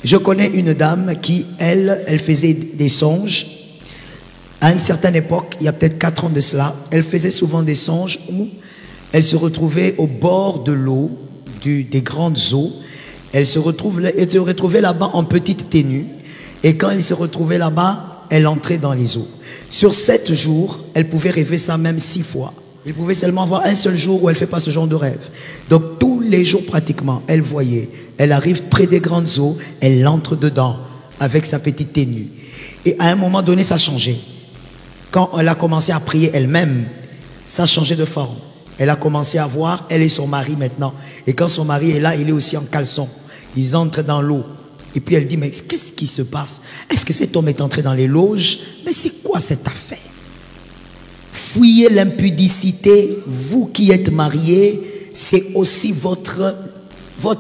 Je connais une dame qui, elle faisait des songes. À une certaine époque, il y a peut-être 4 ans de cela, elle faisait souvent des songes où elle se retrouvait au bord de l'eau, des grandes eaux. Elle se retrouvait là-bas en petite tenue. Et quand elle se retrouvait là-bas, elle entrait dans les eaux. Sur 7 jours, elle pouvait rêver ça même 6 fois. Il pouvait seulement avoir un seul jour où elle ne fait pas ce genre de rêve. Donc tous les jours pratiquement, elle voyait. Elle arrive près des grandes eaux, elle entre dedans avec sa petite tenue. Et à un moment donné, ça a changé. Quand elle a commencé à prier elle-même, ça a changé de forme. Elle a commencé à voir, elle et son mari maintenant. Et quand son mari est là, il est aussi en caleçon. Ils entrent dans l'eau. Et puis elle dit, mais qu'est-ce qui se passe? Est-ce que cet homme est entré dans les loges? Mais c'est quoi cette affaire? Fuyez l'impudicité, vous qui êtes mariés, c'est aussi votre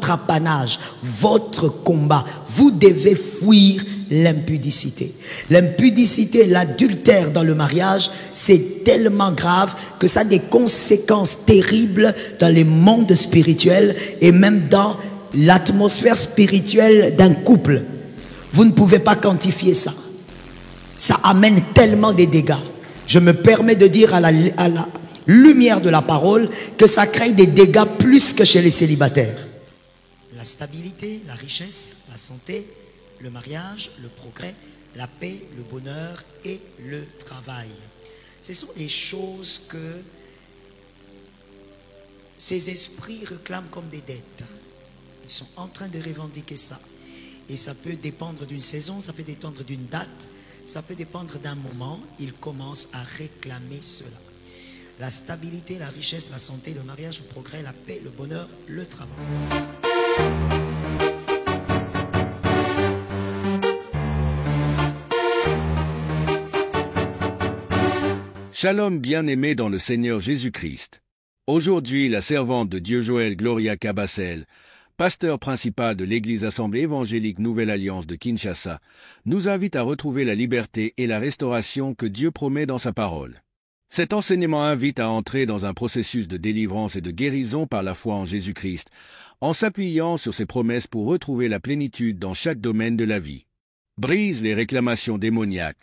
apanage, votre combat. Vous devez fuir l'impudicité. L'impudicité, l'adultère dans le mariage, c'est tellement grave que ça a des conséquences terribles dans les mondes spirituels et même dans l'atmosphère spirituelle d'un couple. Vous ne pouvez pas quantifier ça. Ça amène tellement des dégâts. Je me permets de dire à la lumière de la parole que ça crée des dégâts plus que chez les célibataires. La stabilité, la richesse, la santé, le mariage, le progrès, la paix, le bonheur et le travail. Ce sont les choses que ces esprits réclament comme des dettes. Ils sont en train de revendiquer ça. Et ça peut dépendre d'une saison, ça peut dépendre d'une date, ça peut dépendre d'un moment. Ils commencent à réclamer cela. La stabilité, la richesse, la santé, le mariage, le progrès, la paix, le bonheur, le travail. Shalom bien-aimé dans le Seigneur Jésus-Christ. Aujourd'hui, la servante de Dieu Joël Gloria Cabassel, pasteur principal de l'Église Assemblée évangélique Nouvelle Alliance de Kinshasa, nous invite à retrouver la liberté et la restauration que Dieu promet dans sa parole. Cet enseignement invite à entrer dans un processus de délivrance et de guérison par la foi en Jésus-Christ, en s'appuyant sur ses promesses pour retrouver la plénitude dans chaque domaine de la vie. Brise les réclamations démoniaques,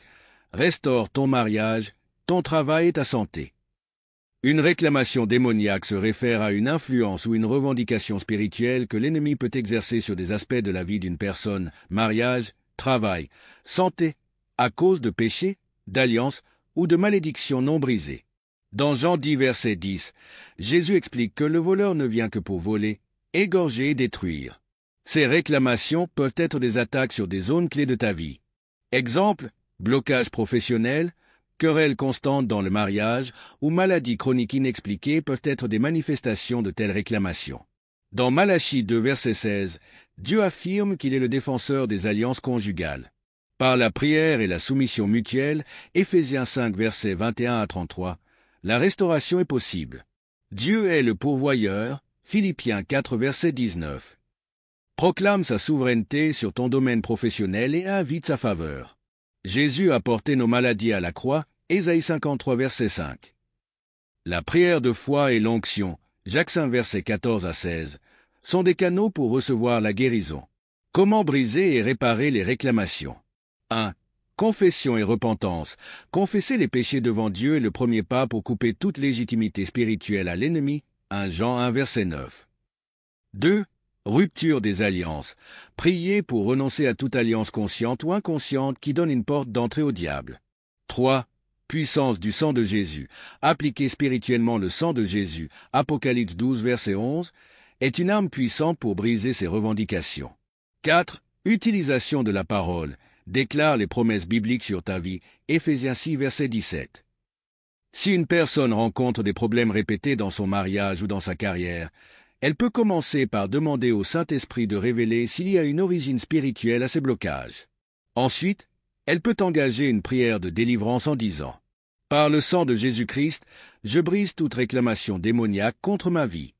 restaure ton mariage, ton travail et ta santé. Une réclamation démoniaque se réfère à une influence ou une revendication spirituelle que l'ennemi peut exercer sur des aspects de la vie d'une personne, mariage, travail, santé, à cause de péchés, d'alliances ou de malédictions non brisées. Dans Jean 10, verset 10, Jésus explique que le voleur ne vient que pour voler, égorger et détruire. Ces réclamations peuvent être des attaques sur des zones clés de ta vie. Exemple, blocage professionnel, querelles constantes dans le mariage ou maladies chroniques inexpliquées peuvent être des manifestations de telles réclamations. Dans Malachie 2, verset 16, Dieu affirme qu'il est le défenseur des alliances conjugales. Par la prière et la soumission mutuelle, Éphésiens 5, versets 21 à 33, la restauration est possible. Dieu est le pourvoyeur, Philippiens 4, verset 19. Proclame sa souveraineté sur ton domaine professionnel et invite sa faveur. Jésus a porté nos maladies à la croix, Ésaïe 53, verset 5. La prière de foi et l'onction, Jacques 5, versets 14 à 16, sont des canaux pour recevoir la guérison. Comment briser et réparer les réclamations? 1. Confession et repentance. Confesser les péchés devant Dieu est le premier pas pour couper toute légitimité spirituelle à l'ennemi, 1 Jean 1, verset 9. 2. Rupture des alliances. Prier pour renoncer à toute alliance consciente ou inconsciente qui donne une porte d'entrée au diable. 3. Puissance du sang de Jésus. Appliquer spirituellement le sang de Jésus, Apocalypse 12, verset 11, est une arme puissante pour briser ses revendications. 4. Utilisation de la parole. Déclare les promesses bibliques sur ta vie, Éphésiens 6, verset 17. Si une personne rencontre des problèmes répétés dans son mariage ou dans sa carrière, elle peut commencer par demander au Saint-Esprit de révéler s'il y a une origine spirituelle à ces blocages. Ensuite, elle peut engager une prière de délivrance en disant « Par le sang de Jésus-Christ, je brise toute réclamation démoniaque contre ma vie.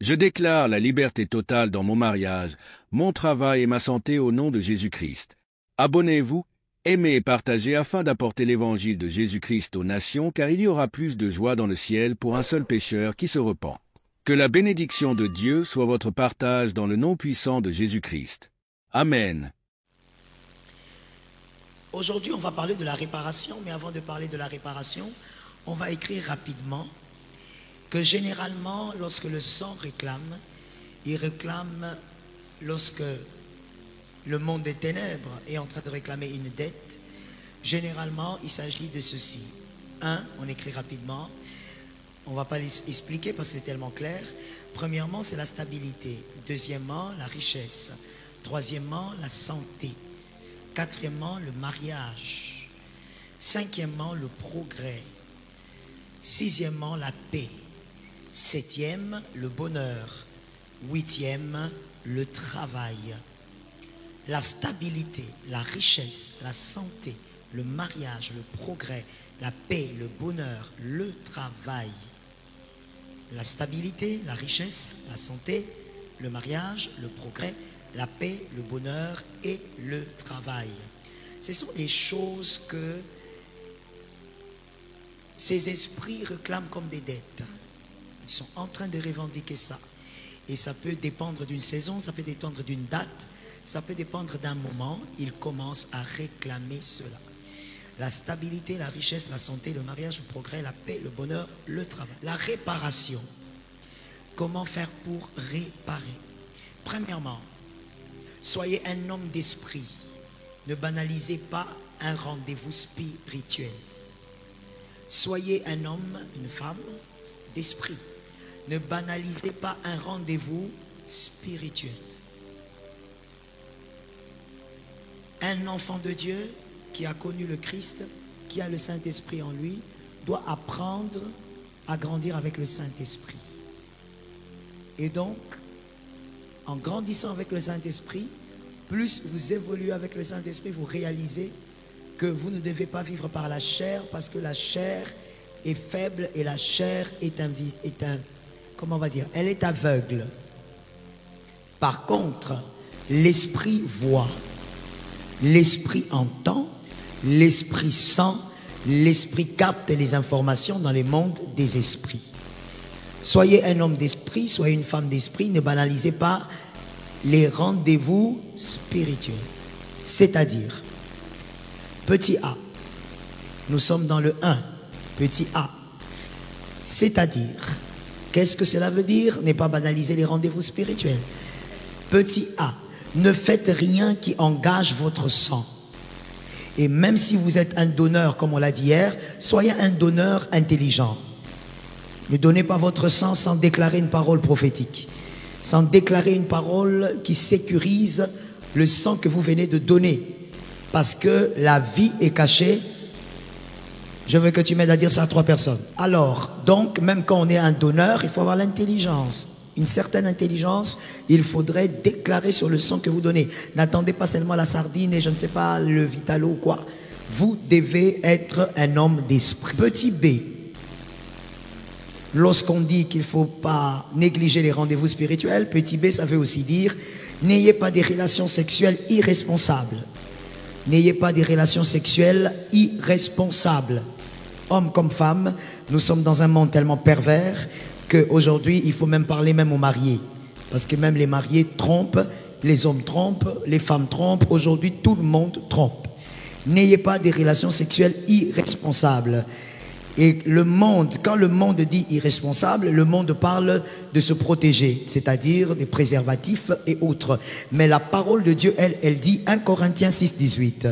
Je déclare la liberté totale dans mon mariage, mon travail et ma santé au nom de Jésus-Christ. Abonnez-vous, aimez et partagez afin d'apporter l'évangile de Jésus-Christ aux nations, car il y aura plus de joie dans le ciel pour un seul pécheur qui se repent. Que la bénédiction de Dieu soit votre partage dans le nom puissant de Jésus-Christ. Amen. Aujourd'hui, on va parler de la réparation, mais avant de parler de la réparation, on va écrire rapidement que généralement, lorsque le sang réclame, il réclame lorsque le monde des ténèbres est en train de réclamer une dette. Généralement, il s'agit de ceci. Un, on écrit rapidement. On ne va pas l'expliquer parce que c'est tellement clair. Premièrement, c'est la stabilité. Deuxièmement, la richesse. Troisièmement, la santé. Quatrièmement, le mariage. Cinquièmement, le progrès. Sixièmement, la paix. Septième, le bonheur. Huitième, le travail. La stabilité, la richesse, la santé, le mariage, le progrès, la paix, le bonheur, le travail. La stabilité, la richesse, la santé, le mariage, le progrès, la paix, le bonheur et le travail. Ce sont les choses que ces esprits réclament comme des dettes. Ils sont en train de revendiquer ça. Et ça peut dépendre d'une saison, ça peut dépendre d'une date, ça peut dépendre d'un moment. Ils commencent à réclamer cela. La stabilité, la richesse, la santé, le mariage, le progrès, la paix, le bonheur, le travail. La réparation. Comment faire pour réparer? Premièrement, soyez un homme d'esprit. Ne banalisez pas un rendez-vous spirituel. Soyez un homme, une femme d'esprit. Ne banalisez pas un rendez-vous spirituel. Un enfant de Dieu qui a connu le Christ, qui a le Saint-Esprit en lui, doit apprendre à grandir avec le Saint-Esprit. Et donc, en grandissant avec le Saint-Esprit, plus vous évoluez avec le Saint-Esprit, vous réalisez que vous ne devez pas vivre par la chair, parce que la chair est faible et la chair est comment on va dire, elle est aveugle. Par contre, l'esprit voit, l'esprit entend, l'esprit sent, l'esprit capte les informations dans les mondes des esprits. Soyez un homme d'esprit, soyez une femme d'esprit, ne banalisez pas les rendez-vous spirituels. C'est-à-dire, petit a, nous sommes dans le 1, petit a. C'est-à-dire, qu'est-ce que cela veut dire? Ne pas banaliser les rendez-vous spirituels. Petit a, ne faites rien qui engage votre sang. Et même si vous êtes un donneur, comme on l'a dit hier, soyez un donneur intelligent. Ne donnez pas votre sang sans déclarer une parole prophétique, sans déclarer une parole qui sécurise le sang que vous venez de donner. Parce que la vie est cachée. Je veux que tu m'aides à dire ça à 3 personnes. Alors, donc, même quand on est un donneur, il faut avoir l'intelligence. Une certaine intelligence, il faudrait déclarer sur le sang que vous donnez. N'attendez pas seulement la sardine et je ne sais pas, le vitalo ou quoi. Vous devez être un homme d'esprit. Petit b, lorsqu'on dit qu'il ne faut pas négliger les rendez-vous spirituels, petit b, ça veut aussi dire n'ayez pas des relations sexuelles irresponsables. N'ayez pas des relations sexuelles irresponsables. Hommes comme femmes, nous sommes dans un monde tellement pervers qu'aujourd'hui, il faut même parler même aux mariés. Parce que même les mariés trompent, les hommes trompent, les femmes trompent. Aujourd'hui, tout le monde trompe. N'ayez pas des relations sexuelles irresponsables. Et le monde, quand le monde dit irresponsable, le monde parle de se protéger, c'est-à-dire des préservatifs et autres. Mais la parole de Dieu, elle dit 1 Corinthiens 6, 18.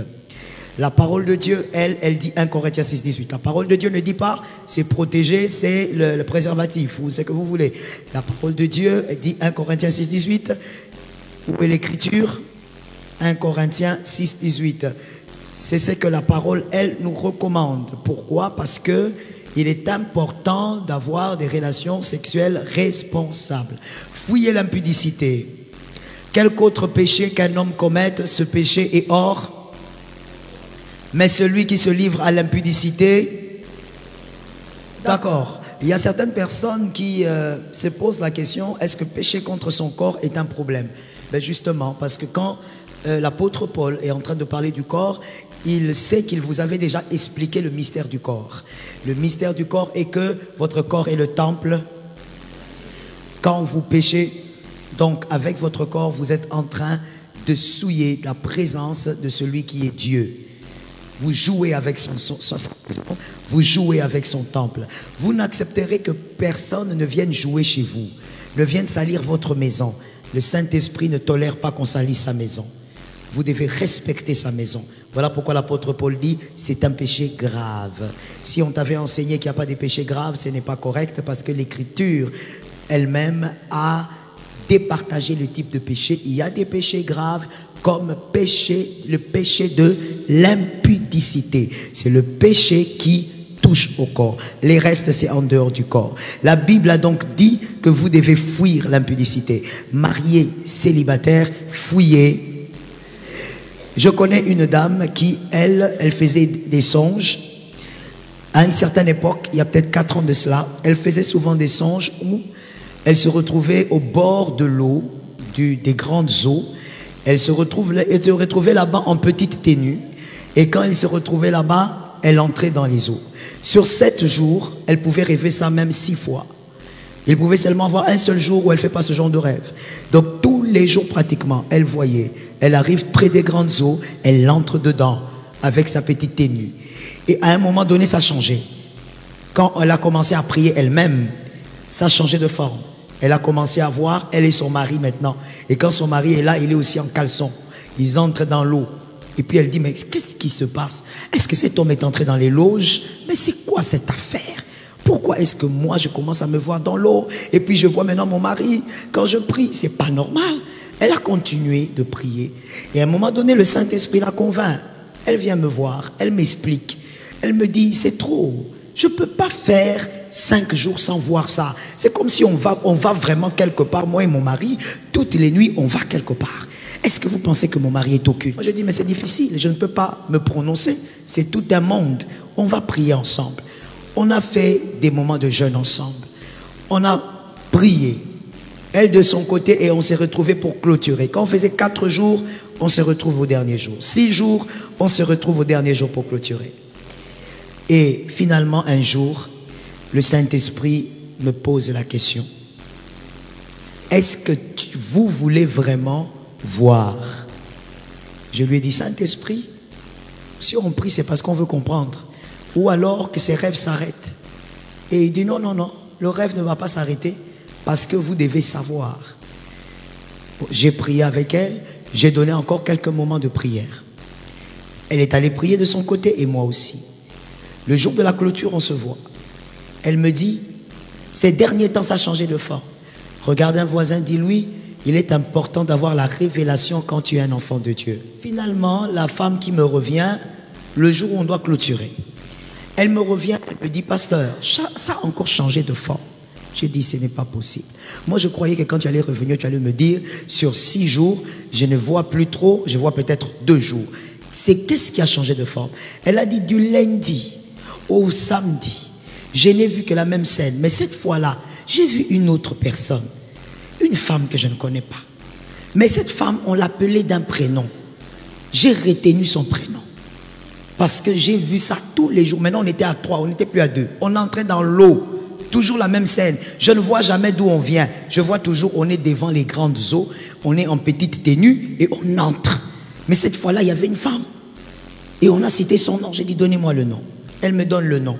La parole de Dieu, elle dit 1 Corinthiens 6, 18. La parole de Dieu ne dit pas c'est protéger, c'est le préservatif ou ce que vous voulez. La parole de Dieu dit 1 Corinthiens 6, 18. Où est l'écriture? 1 Corinthiens 6, 18. C'est ce que la parole, elle, nous recommande. Pourquoi? Parce que il est important d'avoir des relations sexuelles responsables. Fouillez l'impudicité. Quelque autre péché qu'un homme commette, ce péché est hors. Mais celui qui se livre à l'impudicité, d'accord. Il y a certaines personnes qui se posent la question, est-ce que pécher contre son corps est un problème? Ben justement, parce que quand l'apôtre Paul est en train de parler du corps, il sait qu'il vous avait déjà expliqué le mystère du corps. Le mystère du corps est que votre corps est le temple. Quand vous péchez, donc avec votre corps, vous êtes en train de souiller la présence de celui qui est Dieu. Vous jouez avec vous jouez avec son temple. Vous n'accepterez que personne ne vienne jouer chez vous, ne vienne salir votre maison. Le Saint-Esprit ne tolère pas qu'on salisse sa maison. Vous devez respecter sa maison. Voilà pourquoi l'apôtre Paul dit, c'est un péché grave. Si on t'avait enseigné qu'il n'y a pas de péché grave, ce n'est pas correct parce que l'Écriture elle-même a départagé le type de péché. Il y a des péchés graves comme le péché de l'impudicité. C'est le péché qui touche au corps. Les restes, c'est en dehors du corps. La Bible a donc dit que vous devez fuir l'impudicité. Mariés, célibataires, fuyez. Je connais une dame qui, elle faisait des songes. À une certaine époque, il y a peut-être 4 ans de cela, elle faisait souvent des songes où elle se retrouvait au bord de l'eau, des grandes eaux. Elle se retrouvait là-bas en petite tenue. Et quand elle se retrouvait là-bas, elle entrait dans les eaux. Sur 7 jours, elle pouvait rêver ça même 6 fois. Il pouvait seulement avoir un seul jour où elle ne fait pas ce genre de rêve. Donc tous les jours pratiquement, elle voyait. Elle arrive près des grandes eaux, elle entre dedans avec sa petite tenue. Et à un moment donné, ça a changé. Quand elle a commencé à prier elle-même, ça a changé de forme. Elle a commencé à voir, elle et son mari maintenant. Et quand son mari est là, il est aussi en caleçon. Ils entrent dans l'eau. Et puis elle dit, mais qu'est-ce qui se passe? Est-ce que cet homme est entré dans les loges? Mais c'est quoi cette affaire? Pourquoi est-ce que moi je commence à me voir dans l'eau? Et puis je vois maintenant mon mari. Quand je prie, c'est pas normal. Elle a continué de prier. Et à un moment donné, le Saint-Esprit la convainc. Elle vient me voir, elle m'explique. Elle me dit, c'est trop. Je ne peux pas faire 5 jours sans voir ça. C'est comme si on va vraiment quelque part, moi et mon mari, toutes les nuits, on va quelque part. Est-ce que vous pensez que mon mari est occulte? Moi, je dis, mais c'est difficile, je ne peux pas me prononcer. C'est tout un monde. On va prier ensemble. On a fait des moments de jeûne ensemble. On a prié. Elle de son côté, et on s'est retrouvés pour clôturer. Quand on faisait 4 jours, on se retrouve au dernier jour. 6 jours, on se retrouve au dernier jour pour clôturer. Et finalement, un jour, le Saint-Esprit me pose la question. Est-ce que vous voulez vraiment voir? Je lui ai dit, Saint-Esprit, si on prie, c'est parce qu'on veut comprendre. Ou alors que ces rêves s'arrêtent. Et il dit, non, non, non, le rêve ne va pas s'arrêter parce que vous devez savoir. J'ai prié avec elle, j'ai donné encore quelques moments de prière. Elle est allée prier de son côté et moi aussi. Le jour de la clôture, on se voit. Elle me dit, ces derniers temps, ça a changé de forme. Regarde un voisin, dis-lui, il est important d'avoir la révélation quand tu es un enfant de Dieu. Finalement, la femme qui me revient, le jour où on doit clôturer, elle me revient, elle me dit, pasteur, ça a encore changé de forme. J'ai dit, ce n'est pas possible. Moi, je croyais que quand tu allais revenir, tu allais me dire, sur 6 jours, je ne vois plus trop, je vois peut-être 2 jours. C'est qu'est-ce qui a changé de forme? Elle a dit, du lundi au samedi, je n'ai vu que la même scène. Mais cette fois-là, j'ai vu une autre personne. Une femme que je ne connais pas. Mais cette femme, on l'appelait d'un prénom. J'ai retenu son prénom. Parce que j'ai vu ça tous les jours. Maintenant, on était à 3, on n'était plus à 2. On entrait dans l'eau. Toujours la même scène. Je ne vois jamais d'où on vient. Je vois toujours, on est devant les grandes eaux. On est en petite tenue et on entre. Mais cette fois-là, il y avait une femme. Et on a cité son nom. J'ai dit, donnez-moi le nom. Elle me donne le nom.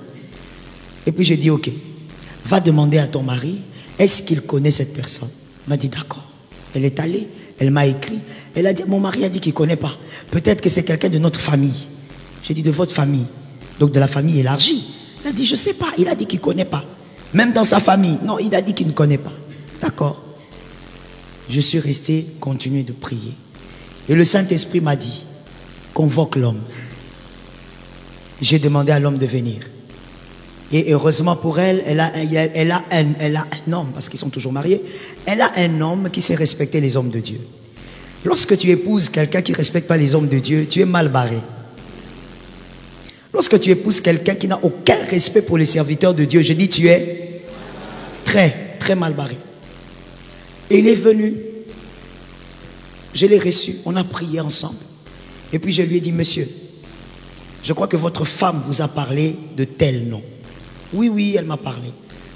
Et puis j'ai dit, ok, va demander à ton mari, est-ce qu'il connaît cette personne? Elle m'a dit, d'accord. Elle est allée, elle m'a écrit. Elle a dit, mon mari a dit qu'il ne connaît pas. Peut-être que c'est quelqu'un de notre famille. J'ai dit, de votre famille. Donc de la famille élargie. Elle a dit, je ne sais pas. Il a dit qu'il ne connaît pas. Même dans sa famille. Non, il a dit qu'il ne connaît pas. D'accord. Je suis resté, continué de prier. Et le Saint-Esprit m'a dit, convoque l'homme. J'ai demandé à l'homme de venir. Et heureusement pour elle, elle a un homme, parce qu'ils sont toujours mariés, elle a un homme qui sait respecter les hommes de Dieu. Lorsque tu épouses quelqu'un qui ne respecte pas les hommes de Dieu, tu es mal barré. Lorsque tu épouses quelqu'un qui n'a aucun respect pour les serviteurs de Dieu, je dis tu es très, très mal barré. Et il est venu, je l'ai reçu, on a prié ensemble. Et puis je lui ai dit, monsieur, je crois que votre femme vous a parlé de tel nom. Oui, oui, elle m'a parlé.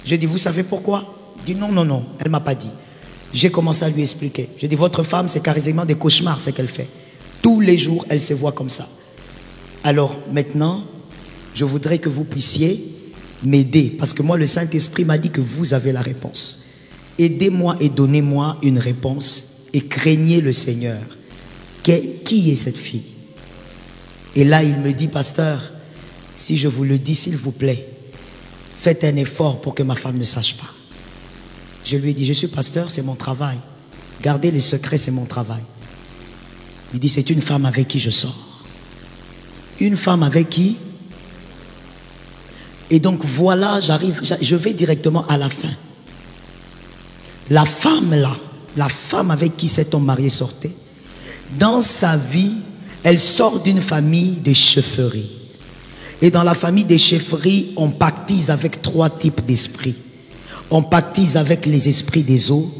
J'ai dit, vous savez pourquoi? Il dit, non, non, non, elle ne m'a pas dit. J'ai commencé à lui expliquer. J'ai dit, votre femme, c'est carrément des cauchemars, ce qu'elle fait. Tous les jours, elle se voit comme ça. Alors maintenant, je voudrais que vous puissiez m'aider, parce que moi, le Saint-Esprit m'a dit que vous avez la réponse. Aidez-moi et donnez-moi une réponse et craignez le Seigneur. Qui est cette fille? Et là, il me dit, pasteur, si je vous le dis, s'il vous plaît, faites un effort pour que ma femme ne sache pas. Je lui ai dit, je suis pasteur, c'est mon travail. Garder les secrets, c'est mon travail. Il dit, c'est une femme avec qui je sors. Une femme avec qui? Et donc voilà, je vais directement à la fin. La femme là, la femme avec qui cet homme marié sortait, dans sa vie, elle sort d'une famille de chefferie. Et dans la famille des chefferies, on pactise avec 3 types d'esprits. On pactise avec les esprits des eaux,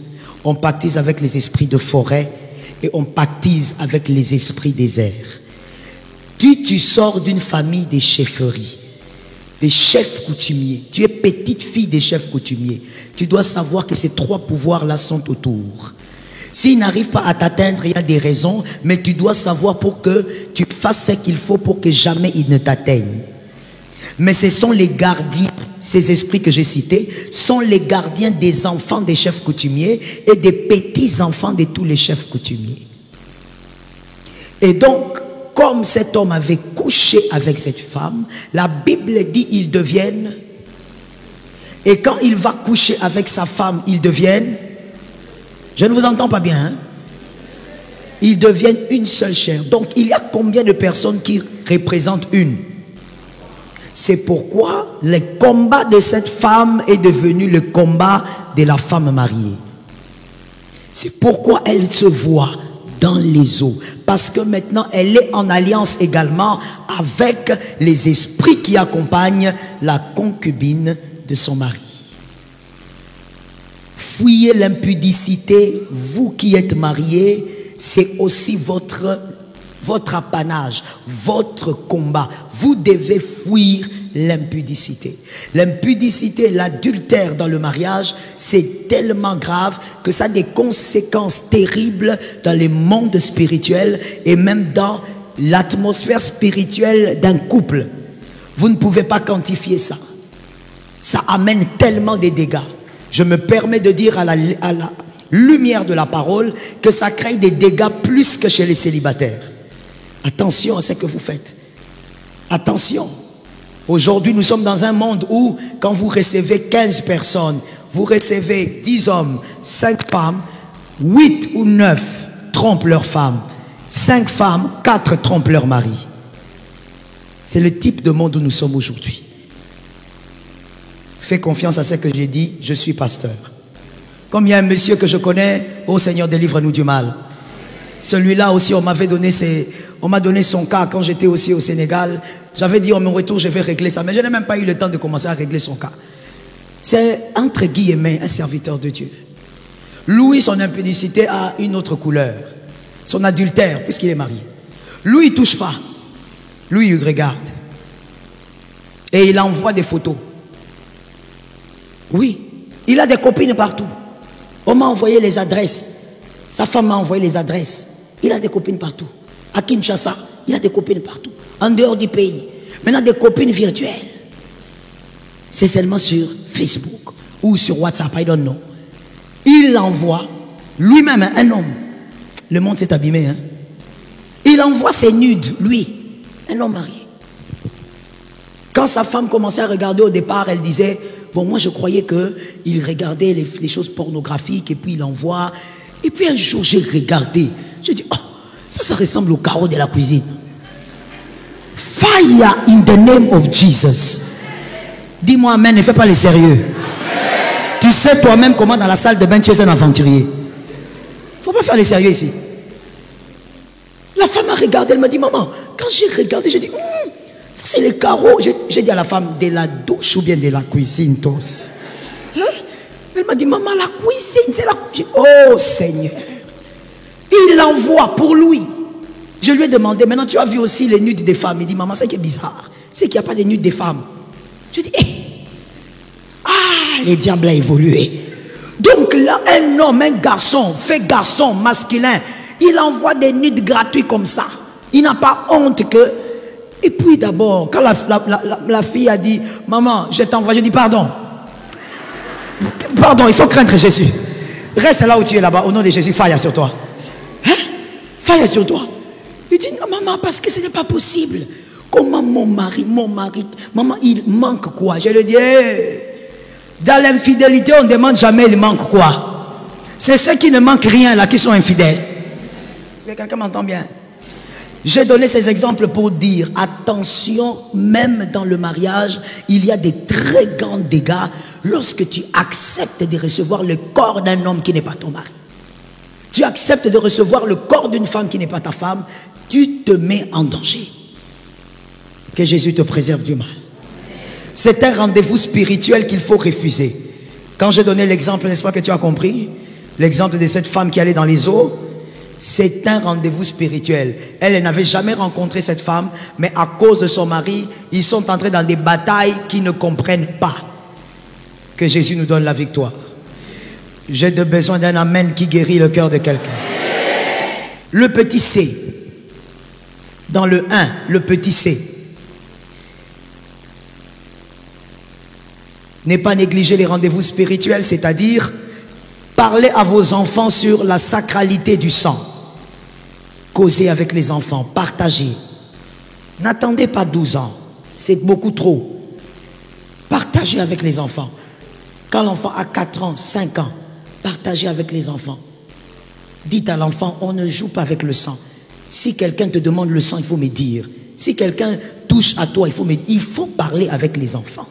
on pactise avec les esprits de forêt et on pactise avec les esprits des airs. Tu sors d'une famille des chefferies, des chefs coutumiers. Tu es petite fille des chefs coutumiers. Tu dois savoir que ces 3 pouvoirs-là sont autour. S'ils n'arrivent pas à t'atteindre, il y a des raisons, mais tu dois savoir pour que tu fasses ce qu'il faut pour que jamais ils ne t'atteignent. Mais ce sont les gardiens, ces esprits que j'ai cités, sont les gardiens des enfants des chefs coutumiers et des petits-enfants de tous les chefs coutumiers. Et donc, comme cet homme avait couché avec cette femme, la Bible dit ils deviennent, et quand il va coucher avec sa femme, ils deviennent, je ne vous entends pas bien, hein? Ils deviennent une seule chair. Donc il y a combien de personnes qui représentent une? C'est pourquoi le combat de cette femme est devenu le combat de la femme mariée. C'est pourquoi elle se voit dans les eaux. Parce que maintenant, elle est en alliance également avec les esprits qui accompagnent la concubine de son mari. Fuyez l'impudicité, vous qui êtes mariés, c'est aussi votre apanage, votre combat. Vous devez fuir l'impudicité. L'impudicité, l'adultère dans le mariage, c'est tellement grave que ça a des conséquences terribles dans les mondes spirituels et même dans l'atmosphère spirituelle d'un couple. Vous ne pouvez pas quantifier ça. Ça amène tellement des dégâts. Je me permets de dire à la lumière de la parole que ça crée des dégâts plus que chez les célibataires. Attention à ce que vous faites. Attention. Aujourd'hui, nous sommes dans un monde où, quand vous recevez 15 personnes, vous recevez 10 hommes, 5 femmes, 8 ou 9 trompent leurs femmes, 5 femmes, 4 trompent leur mari. C'est le type de monde où nous sommes aujourd'hui. Fais confiance à ce que j'ai dit, je suis pasteur. Comme il y a un monsieur que je connais, oh Seigneur, délivre-nous du mal. Celui-là aussi, on m'a donné son cas quand j'étais aussi au Sénégal. J'avais dit, à mon retour, je vais régler ça. Mais je n'ai même pas eu le temps de commencer à régler son cas. C'est, entre guillemets, un serviteur de Dieu. Lui, son impudicité a une autre couleur. Son adultère, puisqu'il est marié. Lui, il ne touche pas. Lui, il regarde. Et il envoie des photos. Oui, il a des copines partout. On m'a envoyé les adresses. Sa femme m'a envoyé les adresses. Il a des copines partout. À Kinshasa, il a des copines partout. En dehors du pays. Maintenant, des copines virtuelles. C'est seulement sur Facebook ou sur WhatsApp, I don't know. Il envoie lui-même, un homme. Le monde s'est abîmé. Hein? Il envoie ses nudes, lui, un homme marié. Quand sa femme commençait à regarder au départ, elle disait, bon, moi je croyais qu'il regardait les choses pornographiques et puis il envoie. Et puis un jour, j'ai regardé. J'ai dit, oh, ça ressemble au carreau de la cuisine. Fire in the name of Jesus. Dis-moi amen, ne fais pas les sérieux. Amen. Tu sais toi-même comment dans la salle de bain tu es un aventurier. Il ne faut pas faire les sérieux ici. La femme a regardé, elle m'a dit, maman, quand j'ai regardé, j'ai dit, ça c'est les carreaux. J'ai dit à la femme, de la douche ou bien de la cuisine, tous. Hein? Elle m'a dit, maman, la cuisine, c'est la cuisine. Oh Seigneur. Il l'envoie pour lui. Je lui ai demandé, maintenant tu as vu aussi les nudes des femmes. Il dit, maman, c'est qui est bizarre, c'est qu'il n'y a pas de nudes des femmes. Je dis, le diable a évolué. Donc là, un homme, un garçon, fait garçon, masculin, il envoie des nudes gratuits comme ça. Il n'a pas honte que Et puis d'abord, quand la fille a dit, maman, je t'envoie, je dis pardon. Pardon, il faut craindre Jésus. Reste là où tu es là-bas, au nom de Jésus, faille sur toi. Hein? Faille sur toi. Il dit, non, maman, parce que ce n'est pas possible. Comment mon mari, maman, il manque quoi? Je lui dis, hey, dans l'infidélité, on ne demande jamais il manque quoi. C'est ceux qui ne manquent rien là qui sont infidèles. Est-ce que quelqu'un m'entend bien? J'ai donné ces exemples pour dire, attention, même dans le mariage, il y a des très grands dégâts lorsque tu acceptes de recevoir le corps d'un homme qui n'est pas ton mari. Tu acceptes de recevoir le corps d'une femme qui n'est pas ta femme, tu te mets en danger. Que Jésus te préserve du mal. C'est un rendez-vous spirituel qu'il faut refuser. Quand j'ai donné l'exemple, n'est-ce pas que tu as compris? L'exemple de cette femme qui allait dans les eaux. C'est un rendez-vous spirituel. Elle n'avait jamais rencontré cette femme, mais à cause de son mari, ils sont entrés dans des batailles qu'ils ne comprennent pas. Que Jésus nous donne la victoire. J'ai besoin d'un amen qui guérit le cœur de quelqu'un. Le petit C. Dans le 1, le petit C. Ne pas négliger les rendez-vous spirituels, c'est-à-dire parler à vos enfants sur la sacralité du sang. Causez avec les enfants, partagez. N'attendez pas 12 ans, c'est beaucoup trop. Partagez avec les enfants. Quand l'enfant a 4 ans, 5 ans, partagez avec les enfants. Dites à l'enfant, on ne joue pas avec le sang. Si quelqu'un te demande le sang, il faut me dire. Si quelqu'un touche à toi, il faut me dire. Il faut parler avec les enfants.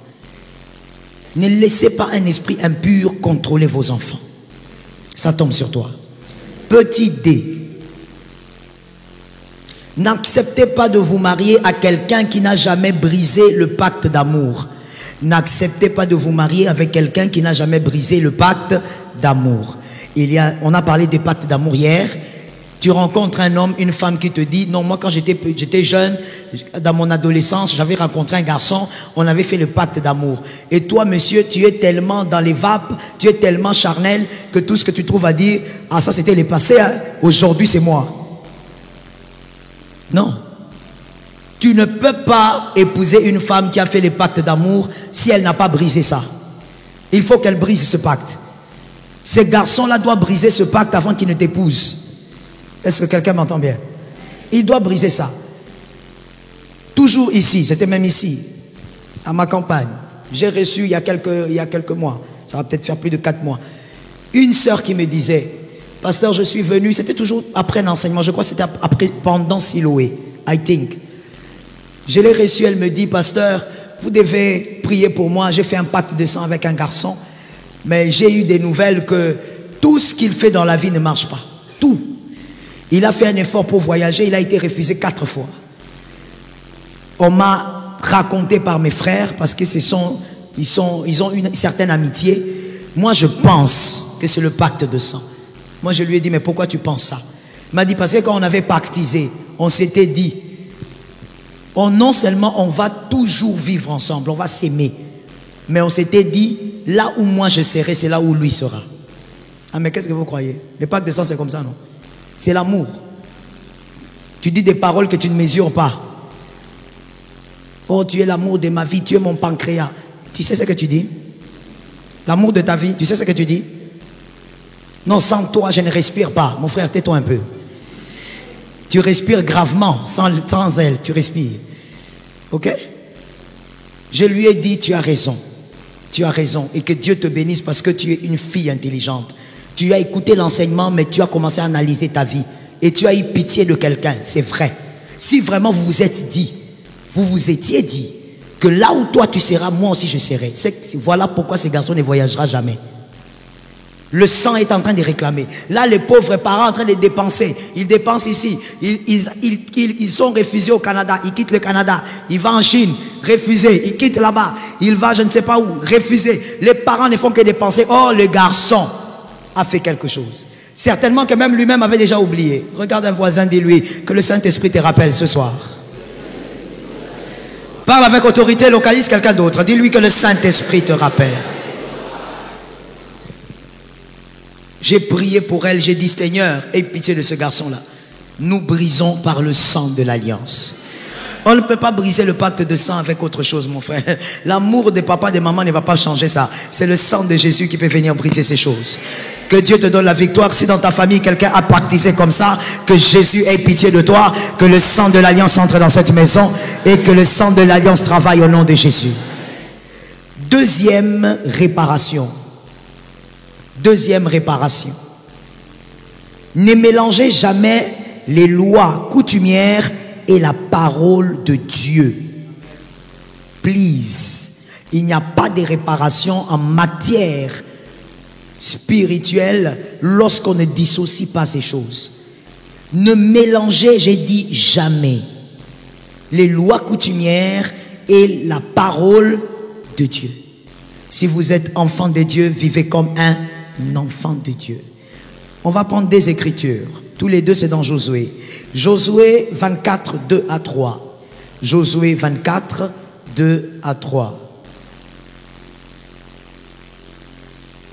Ne laissez pas un esprit impur contrôler vos enfants. Ça tombe sur toi. Petit D. N'acceptez pas de vous marier à quelqu'un qui n'a jamais brisé le pacte d'amour. N'acceptez pas de vous marier avec quelqu'un qui n'a jamais brisé le pacte d'amour. On a parlé des pactes d'amour hier. Tu rencontres un homme, une femme qui te dit, non, moi quand j'étais jeune, dans mon adolescence, j'avais rencontré un garçon, on avait fait le pacte d'amour. Et toi, monsieur, tu es tellement dans les vapes, tu es tellement charnel, que tout ce que tu trouves à dire, ah ça c'était les passés, hein, aujourd'hui c'est moi. Non. Tu ne peux pas épouser une femme qui a fait le pacte d'amour si elle n'a pas brisé ça. Il faut qu'elle brise ce pacte. Ce garçon-là doit briser ce pacte avant qu'il ne t'épouse. Est-ce que quelqu'un m'entend bien? Il doit briser ça. Toujours ici, c'était même ici, à ma campagne. J'ai reçu il y a quelques mois, ça va peut-être faire plus de 4 mois, une sœur qui me disait, pasteur, je suis venu, c'était toujours après l'enseignement, je crois que c'était pendant Siloé, I think. Je l'ai reçu, elle me dit, pasteur, vous devez prier pour moi, j'ai fait un pacte de sang avec un garçon, mais j'ai eu des nouvelles que tout ce qu'il fait dans la vie ne marche pas. Tout. Il a fait un effort pour voyager, il a été refusé 4 fois. On m'a raconté par mes frères, parce que ils ont une certaine amitié. Moi, je pense que c'est le pacte de sang. Moi, je lui ai dit, mais pourquoi tu penses ça? Il m'a dit, parce que quand on avait pactisé, on s'était dit, non seulement on va toujours vivre ensemble, on va s'aimer, mais on s'était dit, là où moi je serai, c'est là où lui sera. Ah, mais qu'est-ce que vous croyez? Le pacte de sang, c'est comme ça, non? C'est l'amour. Tu dis des paroles que tu ne mesures pas. Oh, tu es l'amour de ma vie, tu es mon pancréas. Tu sais ce que tu dis? L'amour de ta vie, tu sais ce que tu dis? Non, sans toi, je ne respire pas. Mon frère, tais-toi un peu. Tu respires gravement, sans elle, tu respires. Ok? Je lui ai dit, tu as raison. Tu as raison. Et que Dieu te bénisse parce que tu es une fille intelligente. Tu as écouté l'enseignement, mais tu as commencé à analyser ta vie. Et tu as eu pitié de quelqu'un, c'est vrai. Si vraiment vous vous étiez dit, que là où toi tu seras, moi aussi je serai. Voilà pourquoi ce garçon ne voyagera jamais. Le sang est en train de réclamer. Là, les pauvres parents sont en train de dépenser. Ils dépensent ici. Ils sont refusés au Canada. Ils quittent le Canada. Ils vont en Chine. Refusés. Ils quittent là-bas. Ils vont je ne sais pas où. Refusés. Les parents ne font que dépenser. Or, le garçon a fait quelque chose. Certainement que même lui-même avait déjà oublié. Regarde un voisin, dis-lui que le Saint-Esprit te rappelle ce soir. Parle avec autorité, localise quelqu'un d'autre. Dis-lui que le Saint-Esprit te rappelle. J'ai prié pour elle, j'ai dit, Seigneur, aie pitié de ce garçon-là. Nous brisons par le sang de l'alliance. On ne peut pas briser le pacte de sang avec autre chose, mon frère. L'amour des papas, des mamans ne va pas changer ça. C'est le sang de Jésus qui peut venir briser ces choses. Que Dieu te donne la victoire. Si dans ta famille, quelqu'un a pactisé comme ça, que Jésus ait pitié de toi, que le sang de l'alliance entre dans cette maison et que le sang de l'alliance travaille au nom de Jésus. Deuxième réparation. Deuxième réparation. Ne mélangez jamais les lois coutumières et la parole de Dieu. Please. Il n'y a pas de réparation en matière spirituelle lorsqu'on ne dissocie pas ces choses. Ne mélangez, j'ai dit jamais, les lois coutumières et la parole de Dieu. Si vous êtes enfant de Dieu, vivez comme un enfant de Dieu. On va prendre des écritures. Tous les deux, c'est dans Josué. Josué 24, 2 à 3. Josué 24, 2 à 3.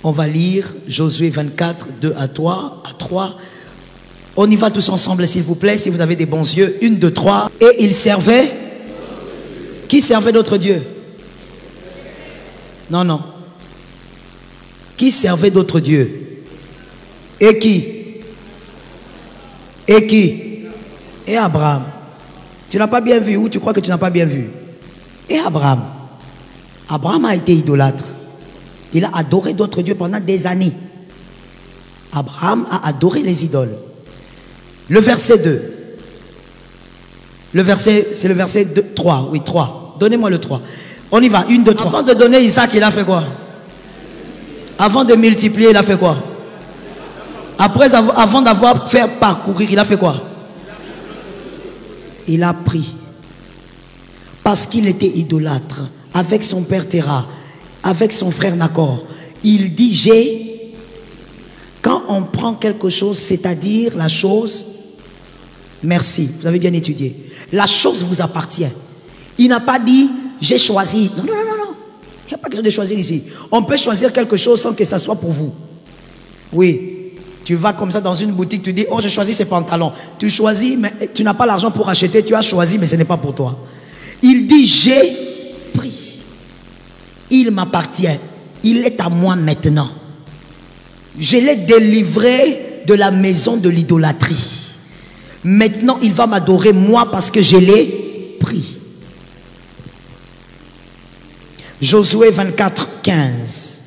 On va lire Josué 24, 2 à 3. On y va tous ensemble, s'il vous plaît, si vous avez des bons yeux. 1, 2, 3. Et il servait. Qui servait d'autres dieux? Non, non. Qui servait d'autres dieux? Et qui? Et qui? Et Abraham. Tu n'as pas bien vu ou tu crois que tu n'as pas bien vu? Et Abraham. Abraham a été idolâtre. Il a adoré d'autres dieux pendant des années. Abraham a adoré les idoles. Le verset 2. Le verset, c'est le verset 2, 3. Oui, 3. Donnez-moi le 3. On y va. 1, 2, 3. Avant de donner Isaac, il a fait quoi? Avant de multiplier, il a fait quoi? Après, avant d'avoir fait parcourir, il a fait quoi? Il a pris. Parce qu'il était idolâtre. Avec son père Terah. Avec son frère Nacor. Il dit, j'ai... Quand on prend quelque chose, c'est-à-dire la chose... Merci, vous avez bien étudié. La chose vous appartient. Il n'a pas dit, j'ai choisi. Non, non, non, non. Il n'y a pas question de choisir ici. On peut choisir quelque chose sans que ça soit pour vous. Oui. Tu vas comme ça dans une boutique, tu dis, oh, j'ai choisi ces pantalons. Tu choisis, mais tu n'as pas l'argent pour acheter. Tu as choisi, mais ce n'est pas pour toi. Il dit, j'ai pris. Il m'appartient. Il est à moi maintenant. Je l'ai délivré de la maison de l'idolâtrie. Maintenant, il va m'adorer moi parce que je l'ai pris. Josué 24, 15.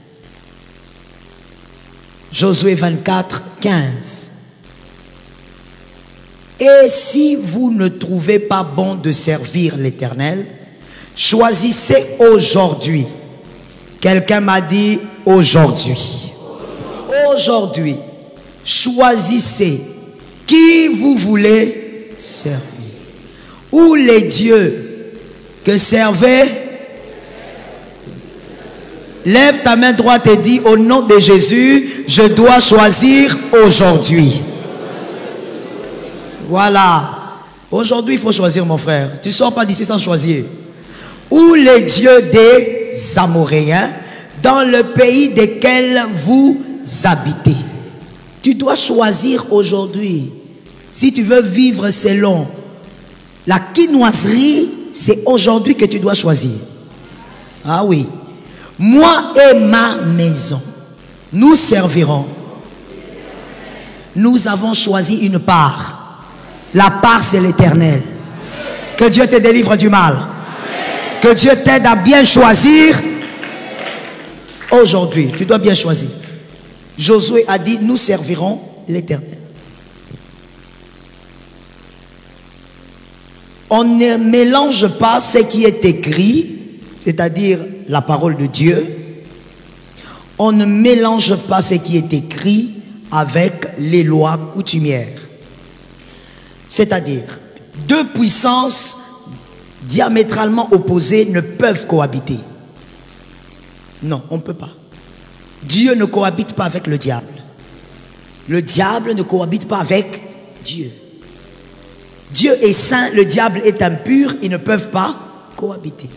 Josué 24, 15. Et si vous ne trouvez pas bon de servir l'Éternel, choisissez aujourd'hui. Quelqu'un m'a dit aujourd'hui. Aujourd'hui, choisissez qui vous voulez servir. Ou les dieux que servez. Lève ta main droite et dis, au nom de Jésus, je dois choisir aujourd'hui. Voilà. Aujourd'hui, il faut choisir, mon frère. Tu ne sors pas d'ici sans choisir. Ou les dieux des Amoréens, dans le pays desquels vous habitez. Tu dois choisir aujourd'hui. Si tu veux vivre selon la quinoiserie, c'est aujourd'hui que tu dois choisir. Ah oui. Moi et ma maison, nous servirons. Nous avons choisi une part. La part, c'est l'Éternel. Que Dieu te délivre du mal. Que Dieu t'aide à bien choisir. Aujourd'hui, tu dois bien choisir. Josué a dit, nous servirons l'Éternel. On ne mélange pas ce qui est écrit, c'est-à-dire la parole de Dieu. On ne mélange pas ce qui est écrit avec les lois coutumières. C'est-à-dire, deux puissances diamétralement opposées ne peuvent cohabiter. Non, on ne peut pas. Dieu ne cohabite pas avec le diable. Le diable ne cohabite pas avec Dieu. Dieu est saint, le diable est impur, ils ne peuvent pas cohabiter.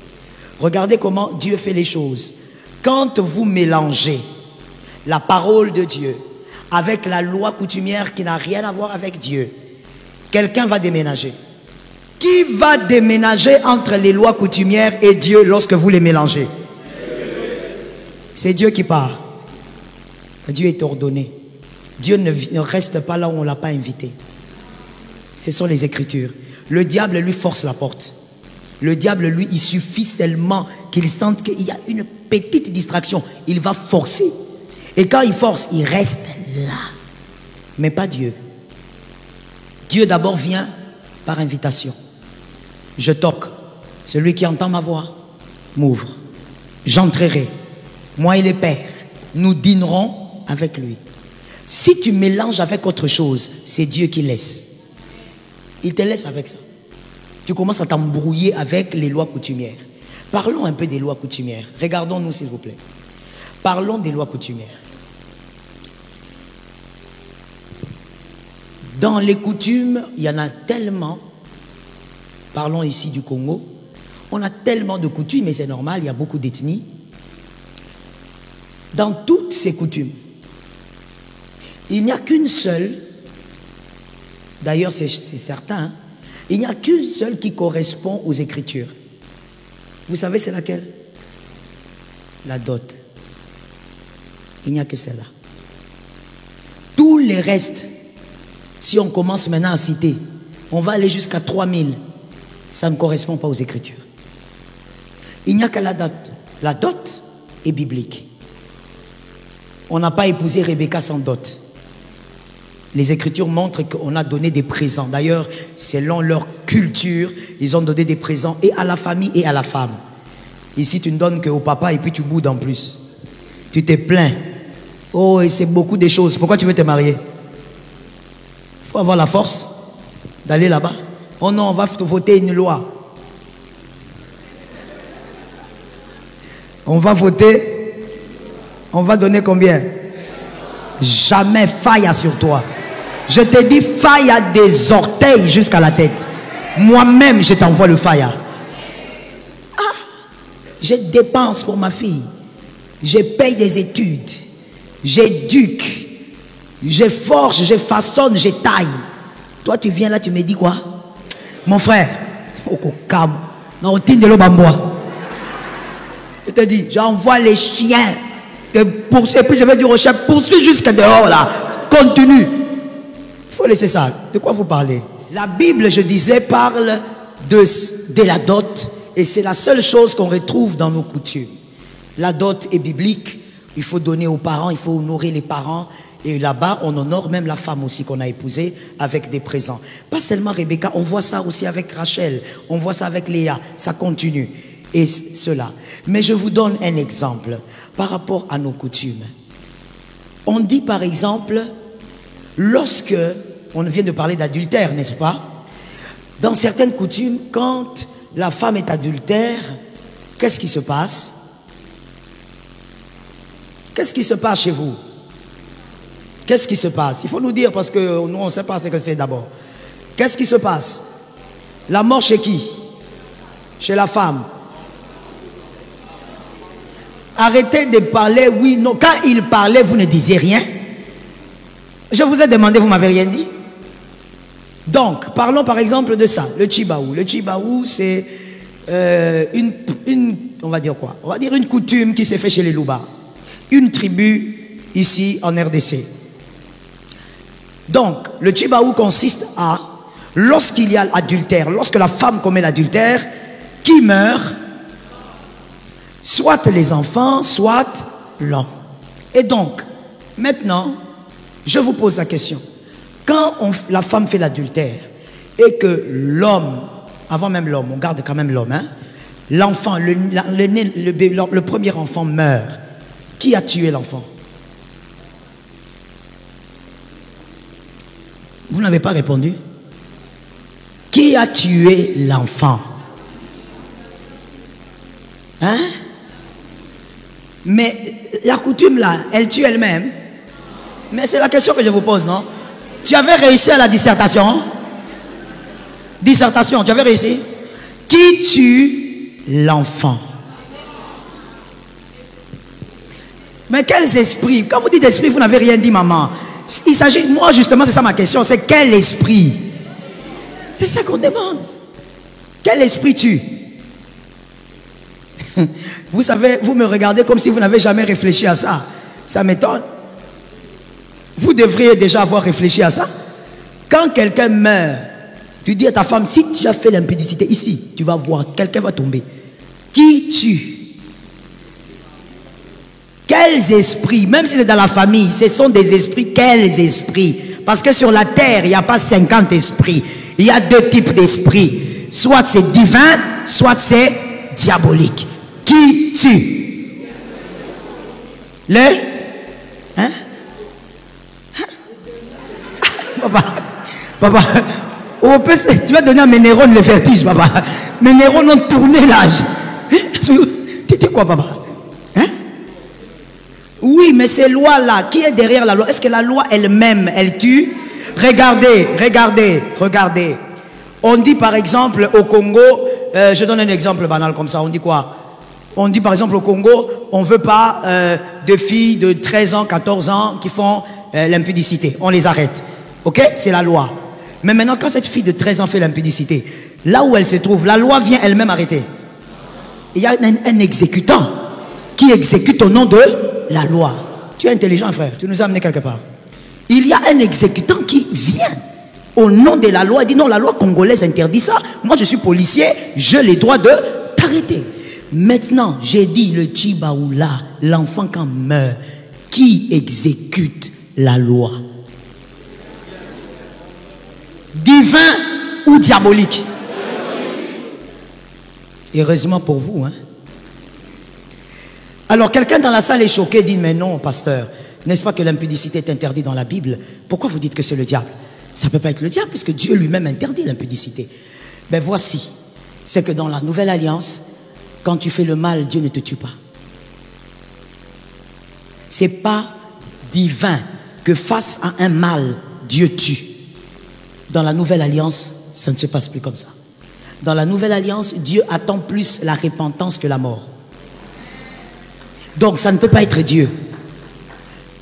Regardez comment Dieu fait les choses. Quand vous mélangez la parole de Dieu avec la loi coutumière qui n'a rien à voir avec Dieu, quelqu'un va déménager. Qui va déménager entre les lois coutumières et Dieu lorsque vous les mélangez? C'est Dieu qui part. Dieu est ordonné. Dieu ne reste pas là où on ne l'a pas invité. Ce sont les Écritures. Le diable lui force la porte. Le diable, lui, il suffit seulement qu'il sente qu'il y a une petite distraction. Il va forcer. Et quand il force, il reste là. Mais pas Dieu. Dieu d'abord vient par invitation. Je toque. Celui qui entend ma voix m'ouvre. J'entrerai. Moi et le Père, nous dînerons avec lui. Si tu mélanges avec autre chose, c'est Dieu qui laisse. Il te laisse avec ça. Tu commences à t'embrouiller avec les lois coutumières. Parlons un peu des lois coutumières. Regardons-nous s'il vous plaît. Parlons des lois coutumières. Dans les coutumes, il y en a tellement. Parlons ici du Congo. On a tellement de coutumes, et c'est normal, il y a beaucoup d'ethnies. Dans toutes ces coutumes, il n'y a qu'une seule, d'ailleurs c'est certain, hein, il n'y a qu'une seule qui correspond aux Écritures. Vous savez c'est laquelle? La dot. Il n'y a que celle-là. Tous les restes, si on commence maintenant à citer, on va aller jusqu'à 3000. Ça ne correspond pas aux Écritures. Il n'y a que la dot. La dot est biblique. On n'a pas épousé Rebecca sans dot. Les Écritures montrent qu'on a donné des présents. D'ailleurs, selon leur culture, ils ont donné des présents et à la famille et à la femme. Ici, tu ne donnes qu'au papa et puis tu boudes en plus. Tu te plains. Oh, et c'est beaucoup de choses. Pourquoi tu veux te marier? Il faut avoir la force d'aller là-bas. Oh non, on va voter une loi. On va voter. On va donner combien? Jamais faille sur toi. Je te dis faille à des orteils jusqu'à la tête. Moi-même, je t'envoie le faille. Ah, je dépense pour ma fille. Je paye des études. J'éduque. Je forge, je façonne, je taille. Toi, tu viens là, tu me dis quoi? Mon frère, je te dis, j'envoie les chiens. Et puis je vais dire au chef, poursuis jusqu'à dehors là. Continue. Il faut laisser ça. De quoi vous parlez? La Bible, je disais, parle de la dot. Et c'est la seule chose qu'on retrouve dans nos coutumes. La dot est biblique. Il faut donner aux parents, il faut honorer les parents. Et là-bas, on honore même la femme aussi qu'on a épousée avec des présents. Pas seulement Rebecca, on voit ça aussi avec Rachel. On voit ça avec Léa. Ça continue. Et cela. Mais je vous donne un exemple par rapport à nos coutumes. On dit par exemple, lorsque, on vient de parler d'adultère, n'est-ce pas? Dans certaines coutumes, quand la femme est adultère, qu'est-ce qui se passe? Qu'est-ce qui se passe chez vous? Qu'est-ce qui se passe? Il faut nous dire parce que nous on ne sait pas ce que c'est d'abord. Qu'est-ce qui se passe? La mort chez qui? Chez la femme. Arrêtez de parler, oui, non. Quand il parlait, vous ne disiez rien. Je vous ai demandé, vous m'avez rien dit. Donc, parlons par exemple de ça, le Chibaou. Le Chibaou, c'est on va dire quoi? On va dire une coutume qui s'est faite chez les Louba. Une tribu ici en RDC. Donc, le Chibaou consiste à, lorsqu'il y a l'adultère, lorsque la femme commet l'adultère, qui meurt? Soit les enfants, soit l'homme. Et donc, maintenant, je vous pose la question. Quand la femme fait l'adultère et que l'homme, avant même l'homme, on garde quand même l'homme, hein, l'enfant, le premier enfant meurt, qui a tué l'enfant? Vous n'avez pas répondu. Qui a tué l'enfant? Hein? Mais la coutume là, elle tue elle-même. Mais c'est la question que je vous pose, non? Tu avais réussi à la dissertation? Dissertation, tu avais réussi? Qui tue l'enfant? Mais quels esprits? Quand vous dites esprit, vous n'avez rien dit, maman. Il s'agit, moi justement, c'est ça ma question, c'est quel esprit? C'est ça qu'on demande. Quel esprit tue? Vous savez, vous me regardez comme si vous n'avez jamais réfléchi à ça. Ça m'étonne. Vous devriez déjà avoir réfléchi à ça. Quand quelqu'un meurt, tu dis à ta femme, si tu as fait l'impudicité ici, tu vas voir, quelqu'un va tomber. Qui tue? Quels esprits? Même si c'est dans la famille, ce sont des esprits. Quels esprits? Parce que sur la terre, il n'y a pas 50 esprits. Il y a 2 types d'esprits. Soit c'est divin, soit c'est diabolique. Qui tue? Hein? Papa, tu vas donner à mes neurones le vertige, papa. Mes neurones ont tourné l'âge. Tu dis quoi, papa? Hein? Oui, mais ces lois-là, qui est derrière la loi? Est-ce que la loi elle-même, elle tue? Regardez. On dit par exemple au Congo, je donne un exemple banal comme ça, on dit quoi? On dit par exemple au Congo, on ne veut pas de filles de 13 ans, 14 ans qui font l'impudicité. On les arrête. Ok? C'est la loi. Mais maintenant, quand cette fille de 13 ans fait l'impudicité, là où elle se trouve, la loi vient elle-même arrêter. Il y a un exécutant qui exécute au nom de la loi. Tu es intelligent, frère. Tu nous as amené quelque part. Il y a un exécutant qui vient au nom de la loi. Il dit non, la loi congolaise interdit ça. Moi, je suis policier. J'ai le droit de t'arrêter. Maintenant, j'ai dit le Chibaoula, l'enfant quand meurt, qui exécute la loi? Divin ou diabolique? Heureusement pour vous, hein? Alors quelqu'un dans la salle est choqué, dit mais non, pasteur, n'est-ce pas que l'impudicité est interdite dans la Bible? Pourquoi vous dites que c'est le diable? Ça ne peut pas être le diable puisque Dieu lui-même interdit l'impudicité. Ben voici, c'est que dans la nouvelle alliance, quand tu fais le mal, Dieu ne te tue pas. C'est pas divin que face à un mal, Dieu tue. Dans la nouvelle alliance, ça ne se passe plus comme ça. Dans la nouvelle alliance, Dieu attend plus la repentance que la mort. Donc ça ne peut pas être Dieu.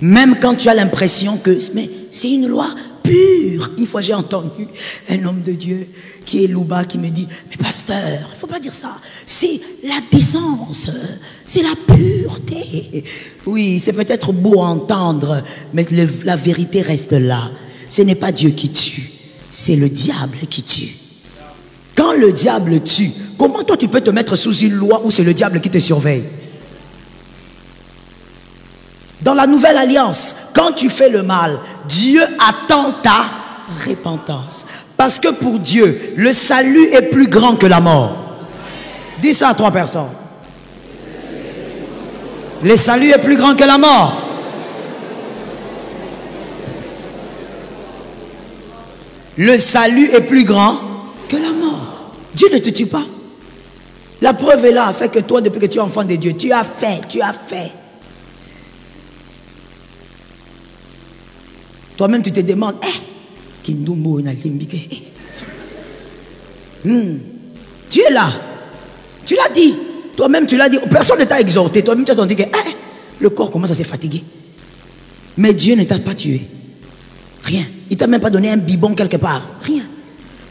Même quand tu as l'impression que mais c'est une loi pure. Une fois j'ai entendu un homme de Dieu qui est Louba qui me dit mais pasteur, il ne faut pas dire ça. C'est la décence, c'est la pureté. Oui, c'est peut-être beau à entendre, mais la vérité reste là. Ce n'est pas Dieu qui tue, c'est le diable qui tue. Quand le diable tue, comment toi tu peux te mettre sous une loi où c'est le diable qui te surveille? Dans la nouvelle alliance, quand tu fais le mal, Dieu attend ta repentance. Parce que pour Dieu, le salut est plus grand que la mort. Dis ça à 3 personnes. Le salut est plus grand que la mort. Le salut est plus grand que la mort. Dieu ne te tue pas. La preuve est là, c'est que toi, depuis que tu es enfant de Dieu, tu as fait. Toi-même, tu te demandes, tu es là. Tu l'as dit. Toi-même, tu l'as dit. Personne ne t'a exhorté. Toi-même, tu as senti que le corps commence à se fatiguer. Mais Dieu ne t'a pas tué. Rien. Il ne t'a même pas donné un bibon quelque part. Rien.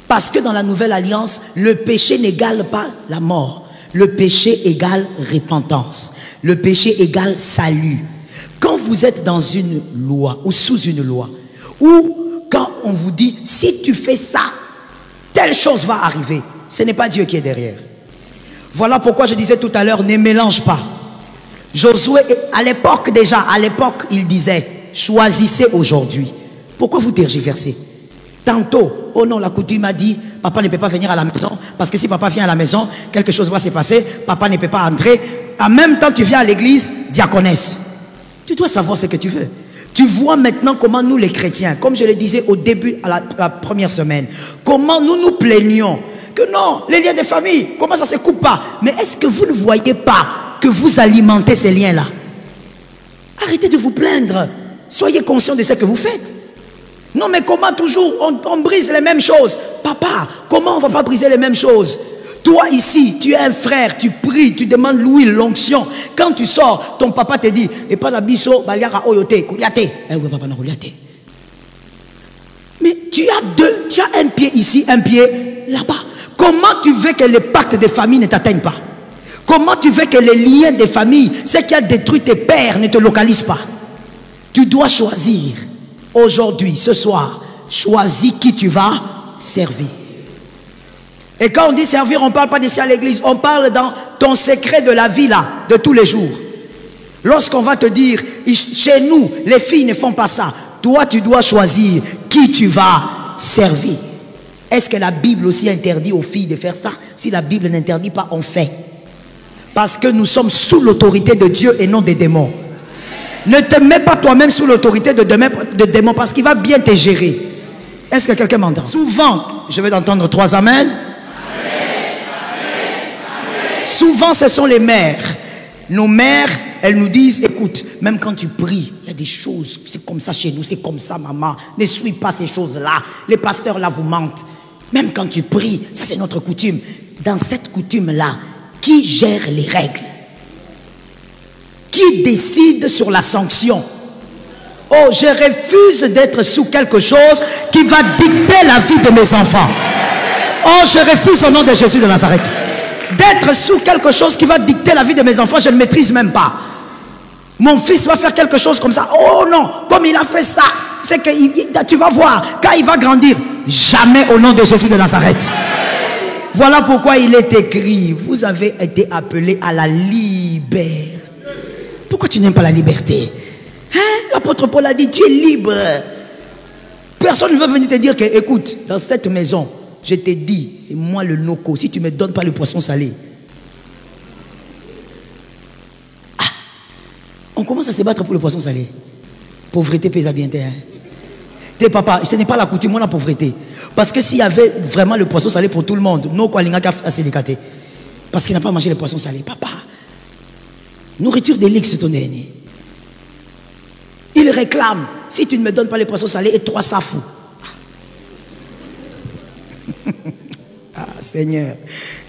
Parce que dans la nouvelle alliance, le péché n'égale pas la mort. Le péché égale repentance. Le péché égale salut. Quand vous êtes dans une loi ou sous une loi, ou quand on vous dit si tu fais ça, telle chose va arriver, ce n'est pas Dieu qui est derrière. Voilà pourquoi je disais tout à l'heure, ne mélange pas. Josué, à l'époque il disait choisissez aujourd'hui. Pourquoi vous tergiversez? Tantôt, oh non, la coutume a dit papa ne peut pas venir à la maison parce que si papa vient à la maison, quelque chose va se passer, papa ne peut pas entrer. En même temps, tu viens à l'église, diaconesse. Tu dois savoir ce que tu veux. Tu vois maintenant comment nous les chrétiens, comme je le disais au début, à la première semaine, comment nous nous plaignons que non, les liens de famille, comment ça ne se coupe pas? Mais est-ce que vous ne voyez pas que vous alimentez ces liens-là? Arrêtez de vous plaindre. Soyez conscients de ce que vous faites. Non mais comment toujours on brise les mêmes choses? Papa, comment on ne va pas briser les mêmes choses? Toi ici, tu es un frère, tu pries, tu demandes l'huile, l'onction. Quand tu sors, ton papa te dit et pas la biso, baliara oyote, kuliate. Eh oui, papa, non, kuliate. Mais tu as un pied ici, un pied là-bas. Comment tu veux que les pactes de famille ne t'atteignent pas? Comment tu veux que les liens des familles, ce qui a détruit tes pères, ne te localisent pas? Tu dois choisir aujourd'hui, ce soir, choisis qui tu vas servir. Et quand on dit servir, on ne parle pas d'ici à l'église, on parle dans ton secret de la vie là, de tous les jours. Lorsqu'on va te dire, chez nous, les filles ne font pas ça. Toi, tu dois choisir qui tu vas servir. Est-ce que la Bible aussi interdit aux filles de faire ça? Si la Bible n'interdit pas, on fait. Parce que nous sommes sous l'autorité de Dieu et non des démons. Ne te mets pas toi-même sous l'autorité de démons parce qu'il va bien te gérer. Est-ce que quelqu'un m'entend? Souvent, je vais entendre 3 amen. Souvent, ce sont les mères. Nos mères, elles nous disent, écoute, même quand tu pries, il y a des choses, c'est comme ça chez nous, c'est comme ça, maman. Ne suis pas ces choses-là. Les pasteurs là vous mentent. Même quand tu pries, ça c'est notre coutume. Dans cette coutume-là, qui gère les règles? Qui décide sur la sanction? Oh, je refuse d'être sous quelque chose qui va dicter la vie de mes enfants. Oh, je refuse au nom de Jésus de Nazareth d'être sous quelque chose qui va dicter la vie de mes enfants. Je ne maîtrise même pas. Mon fils va faire quelque chose comme ça. Oh non, comme il a fait ça, c'est que tu vas voir, quand il va grandir, jamais au nom de Jésus de Nazareth. Voilà pourquoi il est écrit, vous avez été appelés à la liberté. Pourquoi tu n'aimes pas la liberté? Hein? L'apôtre Paul a dit, tu es libre. Personne ne veut venir te dire que, écoute, dans cette maison, je t'ai dit, c'est moi le noco. Si tu ne me donnes pas le poisson salé. Ah, on commence à se battre pour le poisson salé. Pauvreté pèse à bien terre. Tes papas, ce n'est pas la coutume, moi la pauvreté. Parce que s'il y avait vraiment le poisson salé pour tout le monde, non, quoi, parce qu'il n'a pas mangé le poisson salé. Papa, nourriture d'élix, c'est ton aîné. Il réclame, si tu ne me donnes pas le poisson salé, et toi ça fout. Ah, Seigneur,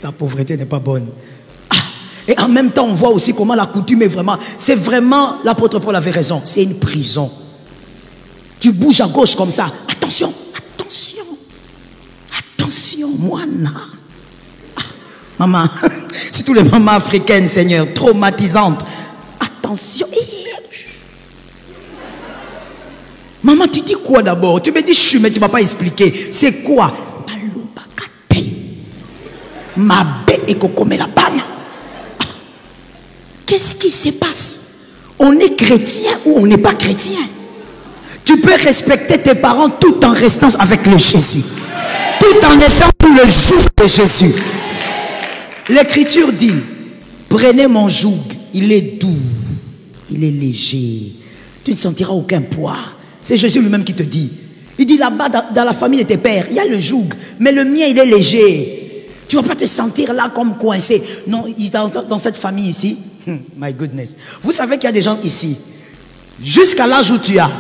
la pauvreté n'est pas bonne. Ah, et en même temps, on voit aussi comment la coutume est vraiment... C'est vraiment, l'apôtre Paul avait raison, c'est une prison. Tu bouges à gauche comme ça. Attention, attention, attention, moana. Ah, maman, surtout les mamans africaines, Seigneur, traumatisantes. Attention. Maman, tu dis quoi d'abord? Tu me dis chou, mais tu ne m'as pas expliqué. C'est quoi? Qu'est-ce qui se passe? On est chrétien ou on n'est pas chrétien? Tu peux respecter tes parents tout en restant avec le Jésus, tout en étant sous le joug de Jésus. L'Écriture dit, prenez mon joug, il est doux, il est léger, tu ne sentiras aucun poids. C'est Jésus lui-même qui te dit. Il dit là-bas dans la famille de tes pères, il y a le joug, mais le mien il est léger. Tu ne vas pas te sentir là comme coincé. Non, dans cette famille ici, my goodness. Vous savez qu'il y a des gens ici, jusqu'à l'âge où tu as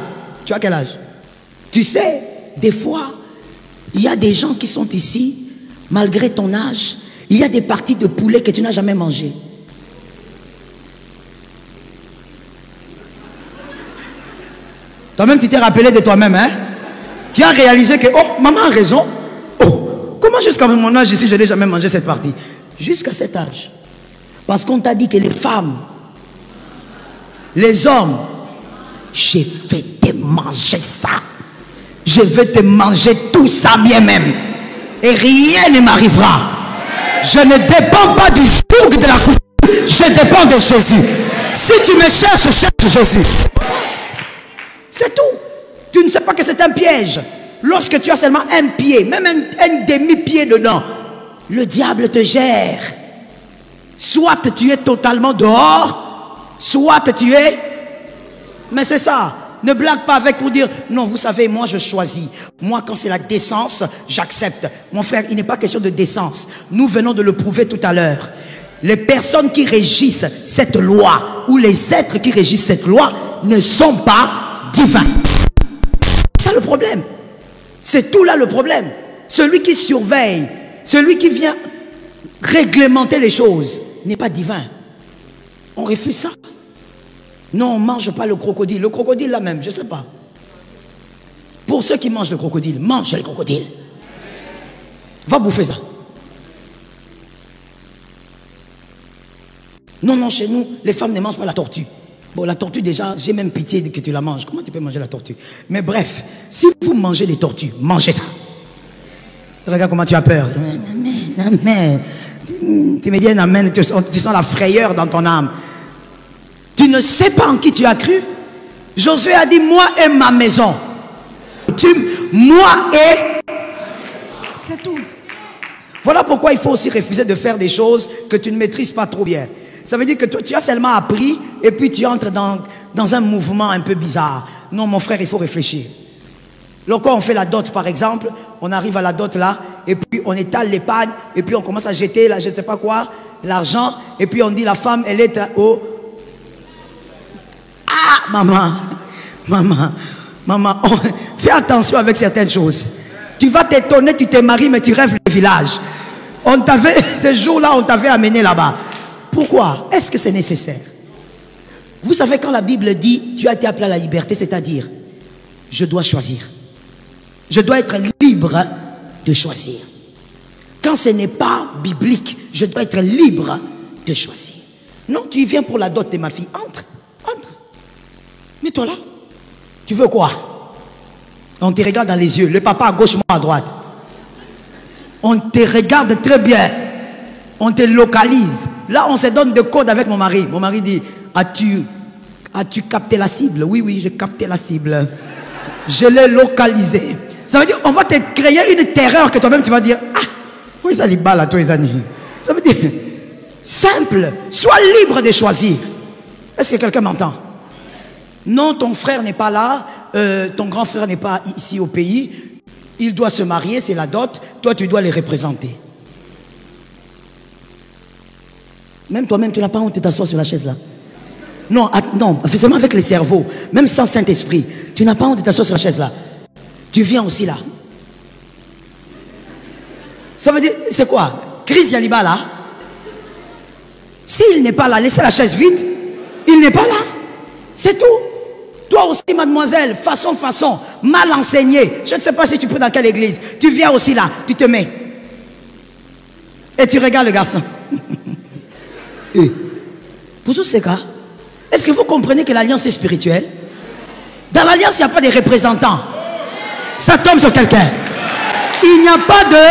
quel âge? Tu sais, des fois, il y a des gens qui sont ici, malgré ton âge, il y a des parties de poulet que tu n'as jamais mangées. Toi-même, tu t'es rappelé de toi-même, hein? Tu as réalisé que, oh, maman a raison. Oh, comment jusqu'à mon âge ici, je n'ai jamais mangé cette partie? Jusqu'à cet âge. Parce qu'on t'a dit que les femmes, les hommes, je vais te manger ça. Je vais te manger tout ça bien même. Et rien ne m'arrivera. Je ne dépends pas du joug de la coutume. Je dépends de Jésus. Si tu me cherches, cherche Jésus. C'est tout. Tu ne sais pas que c'est un piège. Lorsque tu as seulement un pied, même un demi-pied dedans, le diable te gère. Soit tu es totalement dehors, soit tu es... Mais c'est ça. Ne blague pas avec pour dire, non, vous savez, moi je choisis. Moi, quand c'est la décence, j'accepte. Mon frère, il n'est pas question de décence. Nous venons de le prouver tout à l'heure. Les personnes qui régissent cette loi, ou les êtres qui régissent cette loi, ne sont pas divins. C'est ça le problème. C'est tout là le problème. Celui qui surveille, celui qui vient réglementer les choses, n'est pas divin. On refuse ça. Non, on ne mange pas le crocodile. Le crocodile là même, je ne sais pas. Pour ceux qui mangent le crocodile, mange le crocodile. Va bouffer ça. Non, non, chez nous, les femmes ne mangent pas la tortue. Bon, la tortue déjà, j'ai même pitié que tu la manges. Comment tu peux manger la tortue? Mais bref, si vous mangez les tortues, mangez ça. Regarde comment tu as peur. Amen. Tu me dis un amen, tu sens la frayeur dans ton âme. Tu ne sais pas en qui tu as cru. Josué a dit, moi et ma maison. Moi et... C'est tout. Voilà pourquoi il faut aussi refuser de faire des choses que tu ne maîtrises pas trop bien. Ça veut dire que toi, tu as seulement appris et puis tu entres dans un mouvement un peu bizarre. Non, mon frère, il faut réfléchir. Lorsqu'on fait la dot, par exemple, on arrive à la dot là, et puis on étale l'épargne, et puis on commence à jeter, là, je ne sais pas quoi, l'argent, et puis on dit la femme, elle est au... Ah, maman, fais attention avec certaines choses. Tu vas t'étonner, tu te maries, mais tu rêves le village. Ce jour-là, on t'avait amené là-bas. Pourquoi? Est-ce que c'est nécessaire? Vous savez, quand la Bible dit, tu as été appelé à la liberté, c'est-à-dire, je dois choisir. Je dois être libre de choisir. Quand ce n'est pas biblique, je dois être libre de choisir. Non, tu viens pour la dot de ma fille. Entre. Mets-toi là. Tu veux quoi? On te regarde dans les yeux. Le papa à gauche, moi à droite. On te regarde très bien. On te localise. Là, on se donne de code avec mon mari. Mon mari dit, as-tu capté la cible? Oui, j'ai capté la cible. Je l'ai localisé. Ça veut dire, on va te créer une terreur que toi-même tu vas dire, ah, oui, ça libère là, toi, les amis. Ça veut dire, simple, sois libre de choisir. Est-ce que quelqu'un m'entend? Non, ton frère n'est pas là, ton grand frère n'est pas ici au pays. Il doit se marier, c'est la dot. Toi, tu dois les représenter. Même toi-même, tu n'as pas honte de t'asseoir sur la chaise là. Non, non, seulement avec le cerveau, même sans Saint-Esprit. Tu n'as pas honte de t'asseoir sur la chaise là. Tu viens aussi là. Ça veut dire, c'est quoi? Chris Yaliba là. S'il n'est pas là, laissez la chaise vide. Il n'est pas là. C'est tout. Toi aussi, mademoiselle, façon, mal enseigné. Je ne sais pas si tu peux dans quelle église. Tu viens aussi là, tu te mets. Et tu regardes le garçon. Et pour tous ces cas, est-ce que vous comprenez que l'alliance est spirituelle? Dans l'alliance, il n'y a pas de représentants. Ça tombe sur quelqu'un. Il n'y a pas de...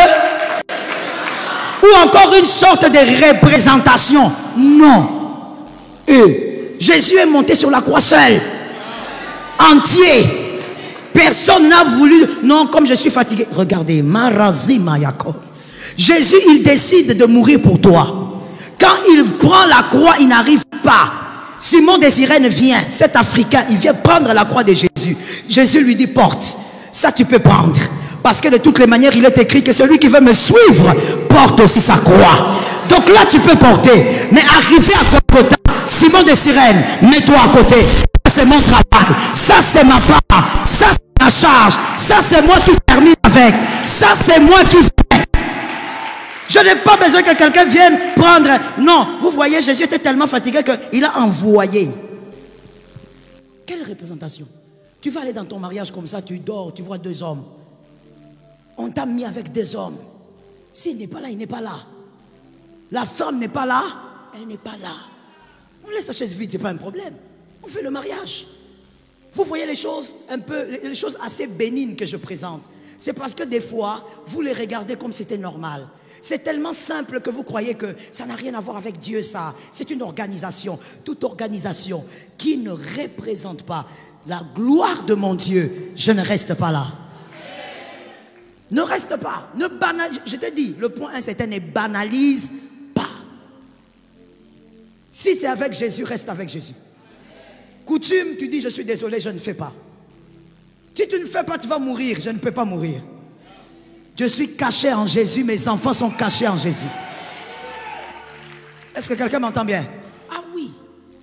Ou encore une sorte de représentation. Non. Et Jésus est monté sur la croix seul. Entier. Personne n'a voulu... Non, comme je suis fatigué. Regardez. Marazi Mayako. Jésus, il décide de mourir pour toi. Quand il prend la croix, il n'arrive pas. Simon de Cyrène vient. Cet Africain, il vient prendre la croix de Jésus. Jésus lui dit, porte. Ça, tu peux prendre. Parce que de toutes les manières, il est écrit que celui qui veut me suivre porte aussi sa croix. Donc là, tu peux porter. Mais arrivé à ton côté, Simon de Cyrène, mets-toi à côté. Ça, c'est mon travail. Ça, c'est ma part. Ça, c'est ma charge. Ça, c'est moi qui termine avec. Ça, c'est moi qui fais. Je n'ai pas besoin que quelqu'un vienne prendre. Non, vous voyez, Jésus était tellement fatigué qu'il a envoyé. Quelle représentation? Tu vas aller dans ton mariage comme ça, tu dors, tu vois deux hommes. On t'a mis avec deux hommes. S'il n'est pas là, il n'est pas là. La femme n'est pas là, elle n'est pas là. On laisse la chaise vide, ce n'est pas un problème. On fait le mariage. Vous voyez les choses un peu, les choses assez bénignes que je présente. C'est parce que des fois, vous les regardez comme c'était normal. C'est tellement simple que vous croyez que ça n'a rien à voir avec Dieu, ça. C'est une organisation. Toute organisation qui ne représente pas la gloire de mon Dieu, je ne reste pas là. Ne reste pas. Ne banalise. Je te dis, le point 1, c'était ne banalise pas. Si c'est avec Jésus, reste avec Jésus. Coutume, tu dis, je suis désolé, je ne fais pas. Si tu ne fais pas, tu vas mourir. Je ne peux pas mourir. Je suis caché en Jésus, mes enfants sont cachés en Jésus. Est-ce que quelqu'un m'entend bien? Ah oui,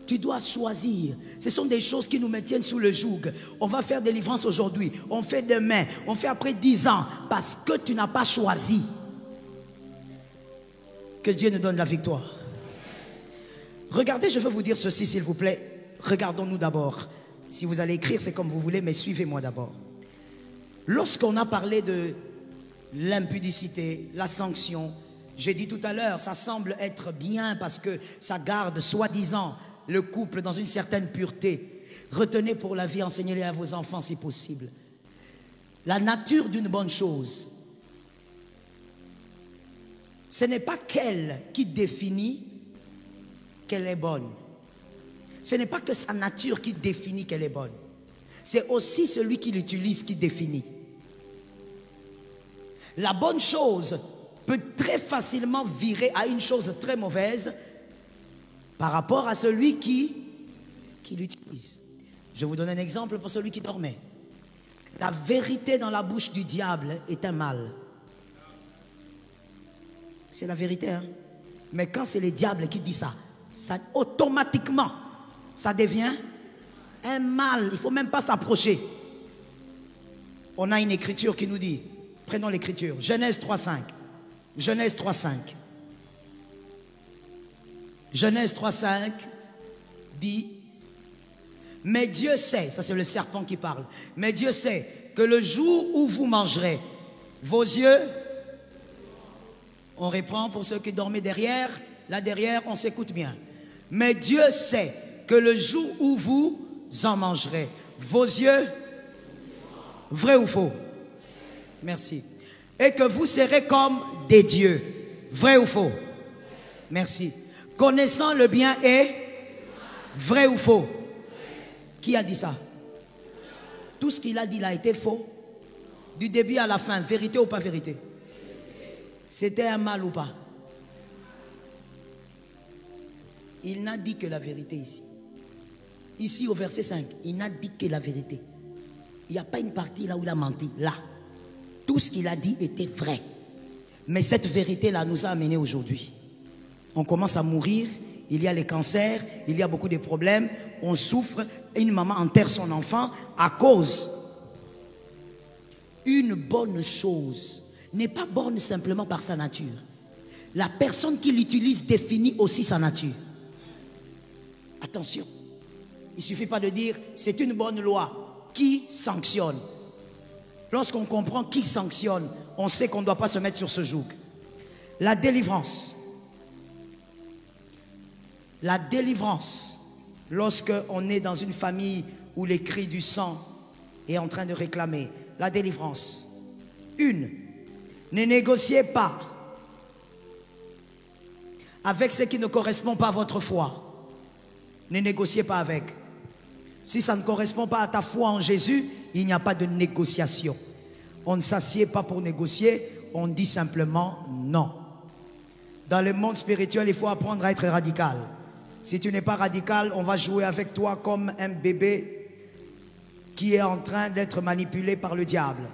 tu dois choisir. Ce sont des choses qui nous maintiennent sous le joug. On va faire délivrance aujourd'hui, on fait demain, on fait après 10 ans, parce que tu n'as pas choisi. Que Dieu nous donne la victoire. Regardez, je veux vous dire ceci s'il vous plaît. Regardons-nous d'abord. Si vous allez écrire, c'est comme vous voulez, mais suivez-moi d'abord. Lorsqu'on a parlé de l'impudicité, la sanction, J'ai dit tout à l'heure, ça semble être bien parce que ça garde soi-disant le couple dans une certaine pureté. Retenez pour la vie, enseignez-les à vos enfants si possible. La nature d'une bonne chose, ce n'est pas qu'elle qui définit qu'elle est bonne. Ce n'est pas que sa nature qui définit qu'elle est bonne. C'est aussi celui qui l'utilise qui définit. La bonne chose peut très facilement virer à une chose très mauvaise par rapport à celui qui l'utilise. Je vous donne un exemple pour celui qui dormait. La vérité dans la bouche du diable est un mal. C'est la vérité, hein? Mais quand c'est le diable qui dit ça, automatiquement, ça devient un mal. Il ne faut même pas s'approcher. On a une écriture qui nous dit, prenons l'écriture, Genèse 3.5. Genèse 3.5. Genèse 3.5 dit, mais Dieu sait, ça c'est le serpent qui parle, mais Dieu sait que le jour où vous mangerez, vos yeux, on reprend pour ceux qui dormaient derrière, là derrière on s'écoute bien, mais Dieu sait que le jour où vous en mangerez, vos yeux, vrai ou faux? Merci. Et que vous serez comme des dieux, vrai ou faux? Merci. Connaissant le bien et vrai ou faux? Qui a dit ça? Tout ce qu'il a dit là a été faux. Du début à la fin, vérité ou pas vérité? C'était un mal ou pas? Il n'a dit que la vérité ici. Ici au verset 5, il n'a dit que la vérité. Il n'y a pas une partie là où il a menti. Là, tout ce qu'il a dit était vrai. Mais cette vérité-là nous a amenés aujourd'hui. On commence à mourir, il y a les cancers, il y a beaucoup de problèmes, on souffre, une maman enterre son enfant à cause. Une bonne chose n'est pas bonne simplement par sa nature. La personne qui l'utilise définit aussi sa nature. Attention, il ne suffit pas de dire c'est une bonne loi. Qui sanctionne? Lorsqu'on comprend qui sanctionne, on sait qu'on ne doit pas se mettre sur ce joug. La délivrance. La délivrance, lorsqu'on est dans une famille où les cris du sang est en train de réclamer. La délivrance. Une, ne négociez pas avec ce qui ne correspond pas à votre foi. Ne négociez pas avec. Si ça ne correspond pas à ta foi en Jésus, il n'y a pas de négociation. On ne s'assied pas pour négocier, on dit simplement non. Dans le monde spirituel, il faut apprendre à être radical. Si tu n'es pas radical, on va jouer avec toi comme un bébé qui est en train d'être manipulé par le diable.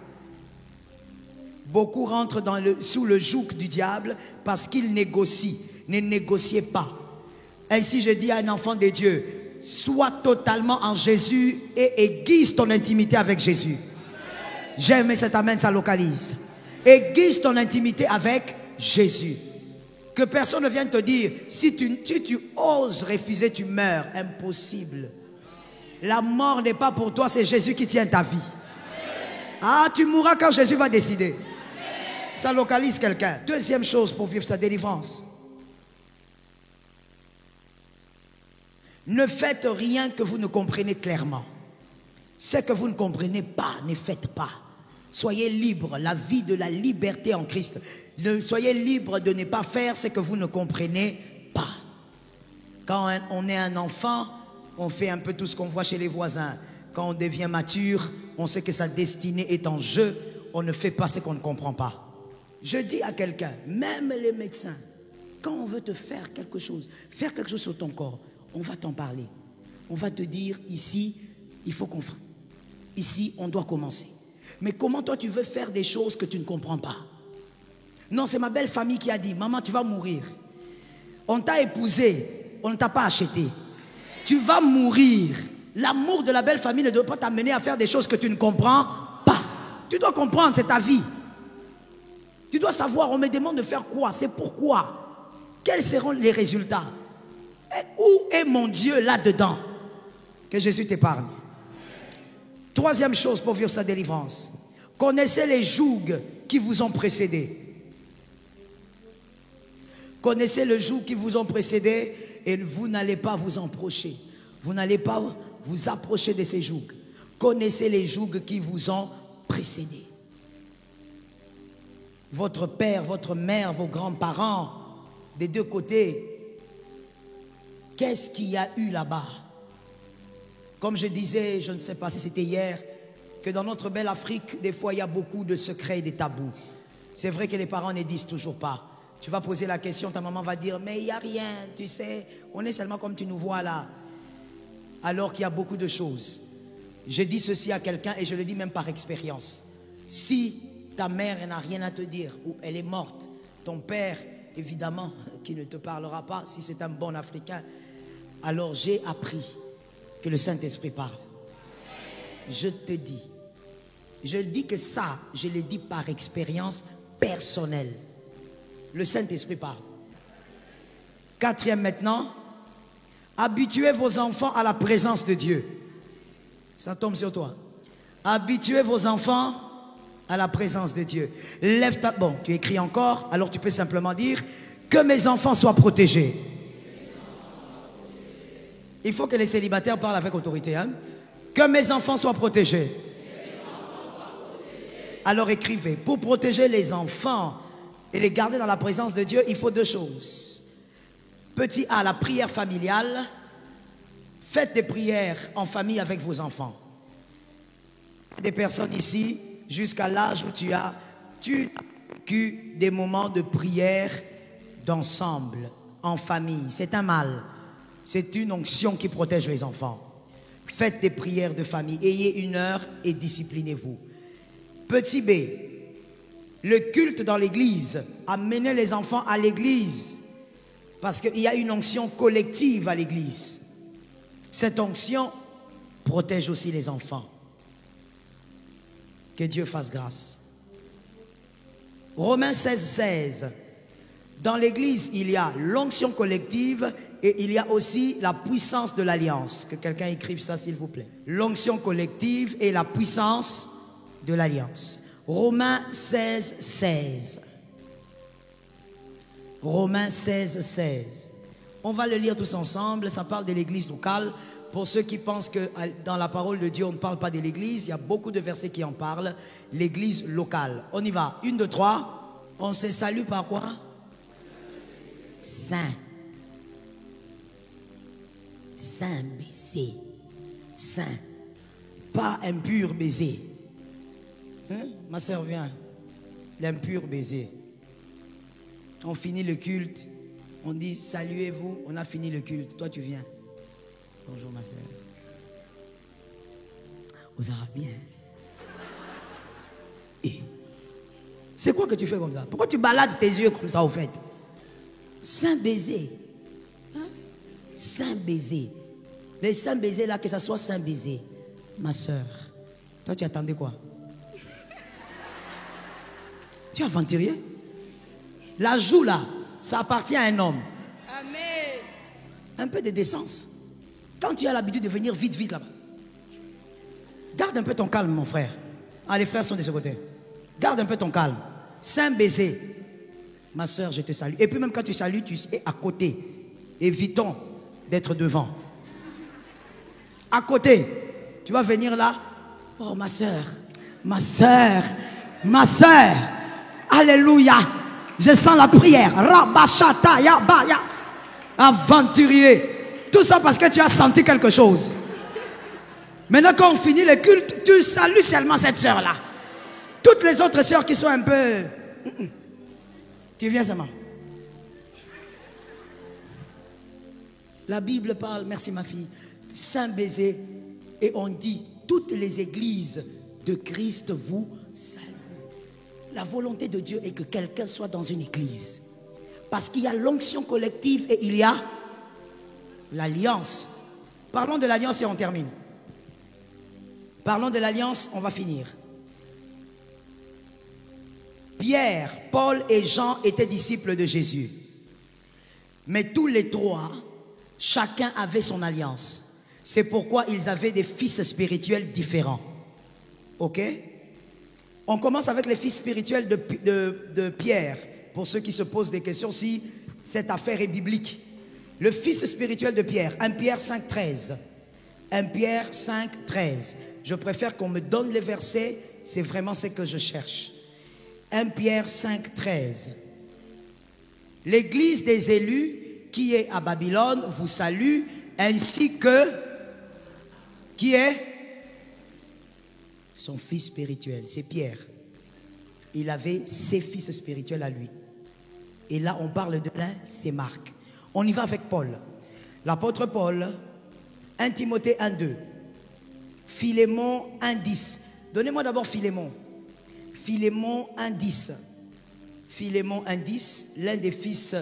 Beaucoup rentrent sous le joug du diable parce qu'ils négocient. Ne négociez pas. Ainsi, je dis à un enfant de Dieu, sois totalement en Jésus et aiguise ton intimité avec Jésus. J'ai aimé cet amen, ça localise. Aiguise ton intimité avec Jésus. Que personne ne vienne te dire, si tu oses refuser, tu meurs. Impossible. La mort n'est pas pour toi, c'est Jésus qui tient ta vie. Ah, tu mourras quand Jésus va décider. Ça localise quelqu'un. Deuxième chose pour vivre sa délivrance. Ne faites rien que vous ne comprenez clairement. Ce que vous ne comprenez pas, ne faites pas. Soyez libre, la vie de la liberté en Christ. Soyez libre de ne pas faire ce que vous ne comprenez pas. Quand on est un enfant, on fait un peu tout ce qu'on voit chez les voisins. Quand on devient mature, on sait que sa destinée est en jeu. On ne fait pas ce qu'on ne comprend pas. Je dis à quelqu'un, même les médecins, quand on veut te faire quelque chose sur ton corps, on va t'en parler. On va te dire, ici, il faut qu'on fasse. Ici, on doit commencer. Mais comment toi, tu veux faire des choses que tu ne comprends pas? Non, c'est ma belle famille qui a dit, maman, tu vas mourir. On t'a épousé, on ne t'a pas acheté. Tu vas mourir. L'amour de la belle famille ne doit pas t'amener à faire des choses que tu ne comprends pas. Tu dois comprendre, c'est ta vie. Tu dois savoir, on me demande de faire quoi? C'est pourquoi? Quels seront les résultats? Et où est mon Dieu là-dedans? Que Jésus t'épargne. Troisième chose pour vivre sa délivrance. Connaissez les jougs qui vous ont précédé. Connaissez le joug qui vous ont précédé et vous n'allez pas vous en approcher. Vous n'allez pas vous approcher de ces jougs. Connaissez les jougs qui vous ont précédé. Votre père, votre mère, vos grands-parents, des deux côtés, qu'est-ce qu'il y a eu là-bas? Comme je disais, je ne sais pas si c'était hier, que dans notre belle Afrique, des fois, il y a beaucoup de secrets et de tabous. C'est vrai que les parents ne disent toujours pas. Tu vas poser la question, ta maman va dire, mais il n'y a rien, tu sais, on est seulement comme tu nous vois là. Alors qu'il y a beaucoup de choses. Je dis ceci à quelqu'un et je le dis même par expérience. Si ta mère n'a rien à te dire ou elle est morte, ton père, évidemment, qui ne te parlera pas, si c'est un bon Africain, alors j'ai appris que le Saint-Esprit parle. Je te dis. Je dis que ça, je le dis par expérience personnelle. Le Saint-Esprit parle. Quatrième maintenant, habituez vos enfants à la présence de Dieu. Ça tombe sur toi. Habituez vos enfants à la présence de Dieu. Lève ta... Bon, tu écris encore, alors tu peux simplement dire que mes enfants soient protégés. Il faut que les célibataires parlent avec autorité. Hein? Que mes enfants soient protégés. Alors écrivez, pour protéger les enfants et les garder dans la présence de Dieu, il faut deux choses. Petit A, la prière familiale. Faites des prières en famille avec vos enfants. Des personnes ici, jusqu'à l'âge où tu as eu des moments de prière d'ensemble, en famille. C'est un mal. C'est une onction qui protège les enfants. Faites des prières de famille. Ayez une heure et disciplinez-vous. Petit B, le culte dans l'église. Amenez les enfants à l'église. Parce qu'il y a une onction collective à l'église. Cette onction protège aussi les enfants. Que Dieu fasse grâce. Romains 16, 16. Dans l'église, il y a l'onction collective et il y a aussi la puissance de l'alliance. Que quelqu'un écrive ça, s'il vous plaît. L'onction collective et la puissance de l'alliance. Romains 16, 16. Romains 16, 16. On va le lire tous ensemble. Ça parle de l'église locale. Pour ceux qui pensent que dans la parole de Dieu, on ne parle pas de l'église, il y a beaucoup de versets qui en parlent. L'église locale. On y va. 1, 2, 3. On se salue par quoi? Saint. Saint baiser. Saint. Pas impur baiser. Hein? Ma soeur vient. L'impur baiser. On finit le culte. On dit saluez-vous. On a fini le culte. Toi tu viens. Bonjour ma soeur. Vous allez bien. Et c'est quoi que tu fais comme ça? Pourquoi tu balades tes yeux comme ça au fait? Saint baiser. Hein? Saint baiser. Les saints baisers là, que ça soit saint baiser. Ma soeur, toi tu attendais quoi? Tu es aventurier? La joue là, ça appartient à un homme. Amen. Un peu de décence. Quand tu as l'habitude de venir vite, vite là-bas, garde un peu ton calme, mon frère. Ah, les frères sont de ce côté. Garde un peu ton calme. Saint baiser. Ma soeur, je te salue. Et puis même quand tu salues, tu es à côté. Évitons d'être devant. À côté. Tu vas venir là. Oh, ma soeur. Ma soeur. Ma soeur. Alléluia. Je sens la prière. Rabashata yabaya. Aventurier. Tout ça parce que tu as senti quelque chose. Maintenant, quand on finit le culte, tu salues seulement cette sœur-là. Toutes les autres sœurs qui sont un peu... Tu viens seulement. La Bible parle, merci ma fille, saint baiser. Et on dit, toutes les églises de Christ vous saluent. La volonté de Dieu est que quelqu'un soit dans une église. Parce qu'il y a l'onction collective et il y a l'alliance. Parlons de l'alliance et on termine. Parlons de l'alliance, on va finir. Pierre, Paul et Jean étaient disciples de Jésus. Mais tous les trois, chacun avait son alliance. C'est pourquoi ils avaient des fils spirituels différents. Ok? On commence avec les fils spirituels de Pierre. Pour ceux qui se posent des questions, si Cette affaire est biblique. Le fils spirituel de Pierre, 1 Pierre 5, 13. 1 Pierre 5, 13. Je préfère qu'on me donne les versets, c'est vraiment ce que je cherche. 1 Pierre 5, 13. L'église des élus qui est à Babylone vous salue, ainsi que qui est son fils spirituel, c'est Pierre. Il avait ses fils spirituels à lui. Et là, on parle de l'un, c'est Marc. On y va avec Paul. L'apôtre Paul, 1 Timothée 1, 2. Philémon 1, 10. Donnez-moi d'abord Philémon. Philémon 1, 10. Philémon 1, 10, l'un des fils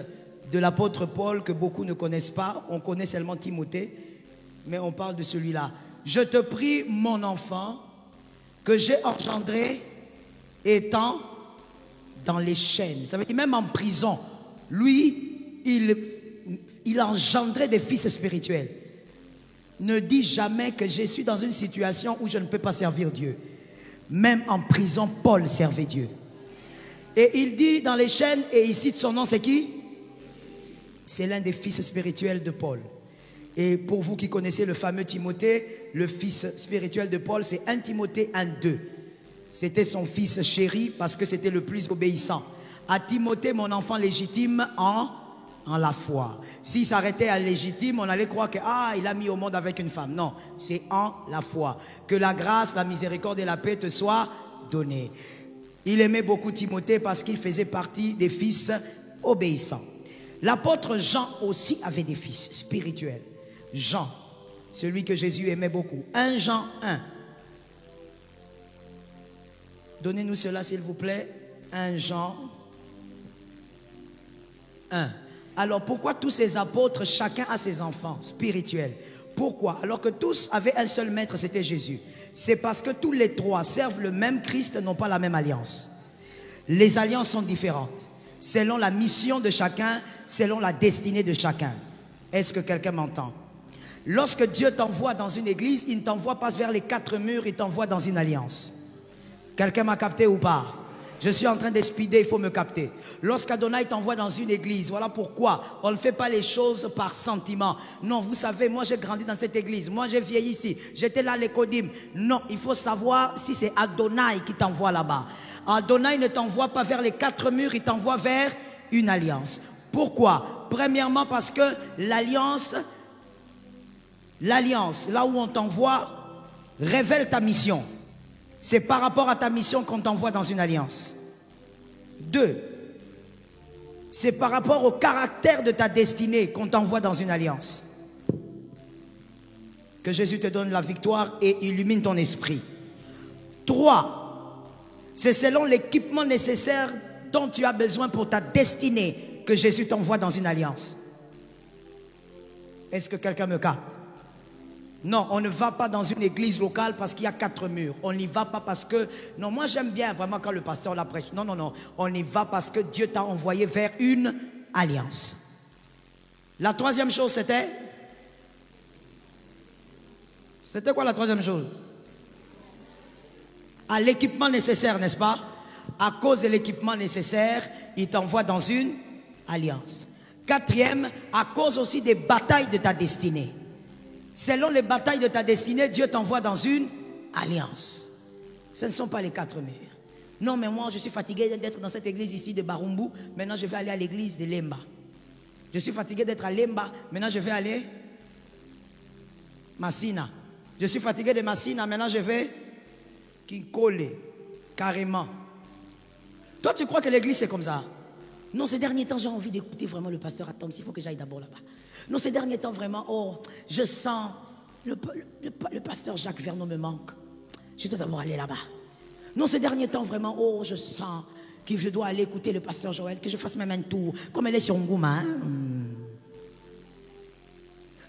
de l'apôtre Paul que beaucoup ne connaissent pas. On connaît seulement Timothée, mais on parle de celui-là. Je te prie, mon enfant, que j'ai engendré étant dans les chaînes. Ça veut dire même en prison. Lui, il engendrait des fils spirituels. Ne dis jamais que je suis dans une situation où je ne peux pas servir Dieu. Même en prison, Paul servait Dieu. Et il dit dans les chaînes, et il cite son nom, c'est qui? C'est l'un des fils spirituels de Paul. Et pour vous qui connaissez le fameux Timothée, le fils spirituel de Paul, c'est 1 Timothée 1, 2. C'était son fils chéri parce que c'était le plus obéissant. À Timothée, mon enfant légitime en la foi. S'il s'arrêtait à légitime, on allait croire que il a mis au monde avec une femme. Non, c'est en la foi. Que la grâce, la miséricorde et la paix te soient données. Il aimait beaucoup Timothée parce qu'il faisait partie des fils obéissants. L'apôtre Jean aussi avait des fils spirituels. Jean, celui que Jésus aimait beaucoup. 1 Jean 1. Donnez-nous cela s'il vous plaît. 1 Jean 1. Alors pourquoi tous ces apôtres, chacun a ses enfants spirituels? Pourquoi? Alors que tous avaient un seul maître, c'était Jésus. C'est parce que tous les trois servent le même Christ, n'ont pas la même alliance. Les alliances sont différentes, selon la mission de chacun, selon la destinée de chacun. Est-ce que quelqu'un m'entend? Lorsque Dieu t'envoie dans une église, il ne t'envoie pas vers les quatre murs, il t'envoie dans une alliance. Quelqu'un m'a capté ou pas? Je suis en train d'expédier, il faut me capter. Lorsqu'Adonai t'envoie dans une église, voilà pourquoi on ne fait pas les choses par sentiment. Non, vous savez, moi j'ai grandi dans cette église, moi j'ai vieilli ici, j'étais là à l'Écodim. Non, il faut savoir si c'est Adonai qui t'envoie là-bas. Adonai ne t'envoie pas vers les quatre murs, il t'envoie vers une alliance. Pourquoi? Premièrement parce que l'alliance, là où on t'envoie, révèle ta mission. C'est par rapport à ta mission qu'on t'envoie dans une alliance. 2, c'est par rapport au caractère de ta destinée qu'on t'envoie dans une alliance. Que Jésus te donne la victoire et illumine ton esprit. 3, c'est selon l'équipement nécessaire dont tu as besoin pour ta destinée que Jésus t'envoie dans une alliance. Est-ce que quelqu'un me capte? Non, on ne va pas dans une église locale parce qu'il y a quatre murs. On n'y va pas parce que... Non, moi j'aime bien vraiment quand le pasteur la prêche. Non, non, non. On y va parce que Dieu t'a envoyé vers une alliance. La troisième chose, c'était... C'était quoi la troisième chose? À l'équipement nécessaire, n'est-ce pas? À cause de l'équipement nécessaire, il t'envoie dans une alliance. Quatrième, à cause aussi des batailles de ta destinée. Selon les batailles de ta destinée, Dieu t'envoie dans une alliance. Ce ne sont pas les quatre murs. Non, mais moi, je suis fatigué d'être dans cette église ici de Barumbu. Maintenant, je vais aller à l'église de Lemba. Je suis fatigué d'être à Lemba. Maintenant, je vais aller Massina. Je suis fatigué de Massina. Maintenant, je vais Kinkole. Carrément. Toi, tu crois que l'église, c'est comme ça? Non, ces derniers temps, j'ai envie d'écouter vraiment le pasteur Atom. Il faut que j'aille d'abord là-bas. Non, ces derniers temps, vraiment, je sens, le pasteur Jacques Vernon me manque. Je dois d'abord aller là-bas. Non, ces derniers temps, vraiment, je sens que je dois aller écouter le pasteur Joël, que je fasse même un tour, comme elle est sur Ngouma.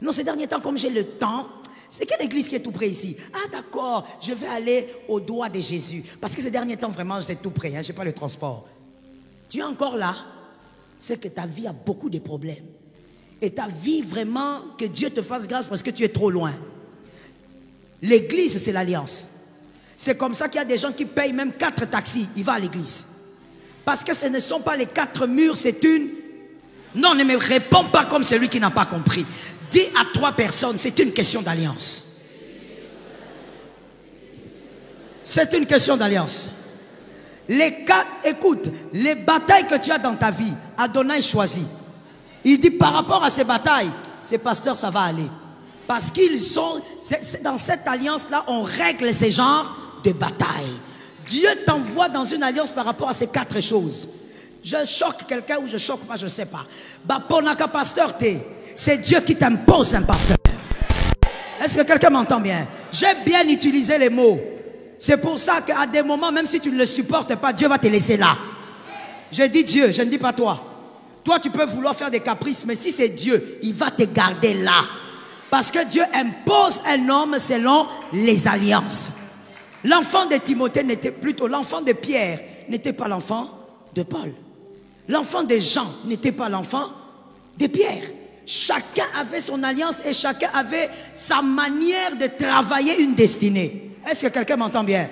Non, ces derniers temps, comme j'ai le temps, c'est quelle église qui est tout près ici? Ah, d'accord, je vais aller au doigt de Jésus. Parce que ces derniers temps, vraiment, j'étais tout près, je n'ai pas le transport. Tu es encore là, c'est que ta vie a beaucoup de problèmes. Et ta vie, vraiment, que Dieu te fasse grâce parce que tu es trop loin. L'église, c'est l'alliance. C'est comme ça qu'il y a des gens qui payent même 4 taxis. Ils vont à l'église. Parce que ce ne sont pas les 4 murs, c'est une Non, ne me réponds pas comme celui qui n'a pas compris. Dis à 3 personnes, c'est une question d'alliance. C'est une question d'alliance. Les cas, écoute, les batailles que tu as dans ta vie, Adonai choisit. Il dit par rapport à ces batailles, ces pasteurs, ça va aller. Parce qu'ils sont, dans cette alliance-là, on règle ces genres de batailles. Dieu t'envoie dans une alliance par rapport à ces 4 choses. Je choque quelqu'un ou je choque pas, je ne sais pas. Baponaka pasteur c'est Dieu qui t'impose un pasteur. Est-ce que quelqu'un m'entend bien? J'ai bien utilisé les mots. C'est pour ça qu'à des moments, même si tu ne le supportes pas, Dieu va te laisser là. Je dis Dieu, je ne dis pas toi. Toi, tu peux vouloir faire des caprices, mais si c'est Dieu, il va te garder là. Parce que Dieu impose un homme selon les alliances. L'enfant de Timothée n'était plutôt, l'enfant de Pierre n'était pas l'enfant de Paul. L'enfant de Jean n'était pas l'enfant de Pierre. Chacun avait son alliance et chacun avait sa manière de travailler une destinée. Est-ce que quelqu'un m'entend bien?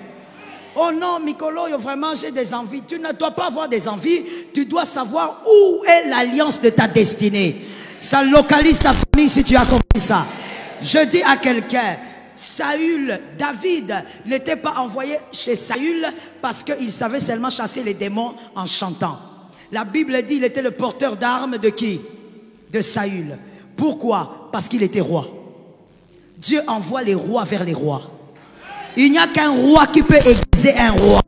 Oh non, Mikolo, vraiment j'ai des envies. Tu ne dois pas avoir des envies. Tu dois savoir où est l'alliance de ta destinée. Ça localise ta famille si tu as compris ça. Je dis à quelqu'un, Saül, David n'était pas envoyé chez Saül parce qu'il savait seulement chasser les démons en chantant. La Bible dit qu'il était le porteur d'armes de qui? De Saül. Pourquoi? Parce qu'il était roi. Dieu envoie les rois vers les rois. Il n'y a qu'un roi qui peut aiguiser un roi.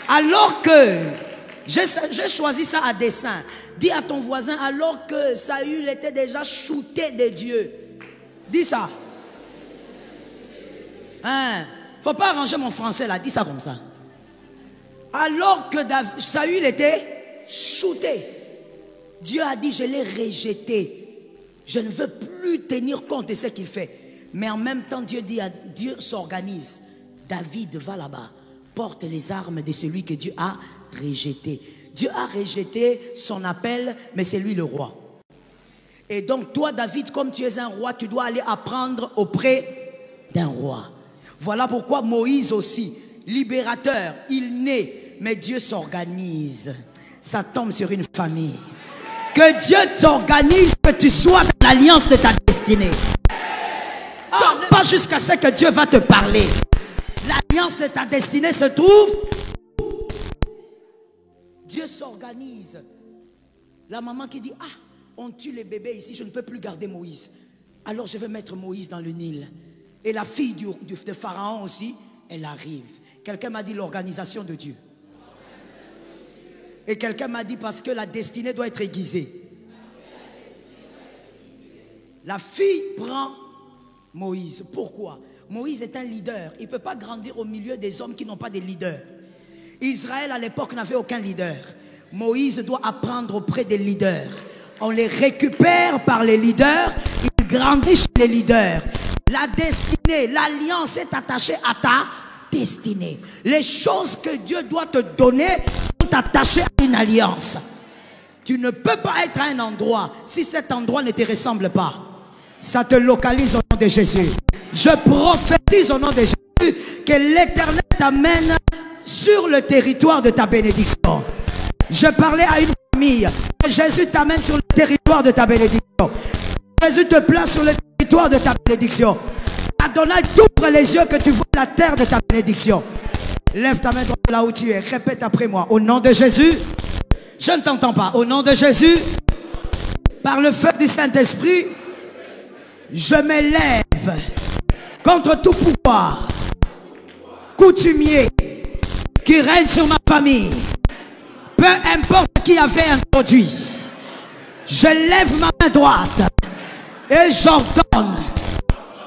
Alors que, j'ai choisi ça à dessein. Dis à ton voisin, alors que Saül était déjà shooté de Dieu. Dis ça. Hein? Faut pas arranger mon français là, dis ça comme ça. Alors que Saül était shooté, Dieu a dit, je l'ai rejeté. Je ne veux plus tenir compte de ce qu'il fait. Mais en même temps, Dieu s'organise. David va là-bas, porte les armes de celui que Dieu a rejeté. Dieu a rejeté son appel, mais c'est lui le roi. Et donc toi, David, comme tu es un roi, tu dois aller apprendre auprès d'un roi. Voilà pourquoi Moïse aussi, libérateur, il naît, mais Dieu s'organise. Ça tombe sur une famille. Que Dieu t'organise, que tu sois dans l'alliance de ta destinée. Pas jusqu'à ce que Dieu va te parler. L'alliance de ta destinée se trouve. Dieu s'organise. La maman qui dit, ah, on tue les bébés ici, je ne peux plus garder Moïse. Alors je vais mettre Moïse dans le Nil. Et la fille de Pharaon aussi, elle arrive. Quelqu'un m'a dit l'organisation de Dieu. Et quelqu'un m'a dit parce que la destinée doit être aiguisée. La fille prend Moïse. Pourquoi? Moïse est un leader. Il ne peut pas grandir au milieu des hommes qui n'ont pas de leader. Israël à l'époque n'avait aucun leader. Moïse doit apprendre auprès des leaders. On les récupère par les leaders. Ils grandissent chez les leaders. La destinée, l'alliance est attachée à ta destinée. Les choses que Dieu doit te donner sont attachées à une alliance. Tu ne peux pas être à un endroit si cet endroit ne te ressemble pas. Ça te localise au nom de Jésus. Je prophétise au nom de Jésus que l'Éternel t'amène sur le territoire de ta bénédiction. Je parlais à une famille. Que Jésus t'amène sur le territoire de ta bénédiction. Jésus te place sur le territoire de ta bénédiction. Adonai t'ouvre les yeux que tu vois la terre de ta bénédiction. Lève ta main droite là où tu es. Répète après moi. Au nom de Jésus. Je ne t'entends pas. Au nom de Jésus. Par le feu du Saint-Esprit. Je m'élève contre tout pouvoir coutumier qui règne sur ma famille. Peu importe qui avait introduit. Je lève ma main droite et j'ordonne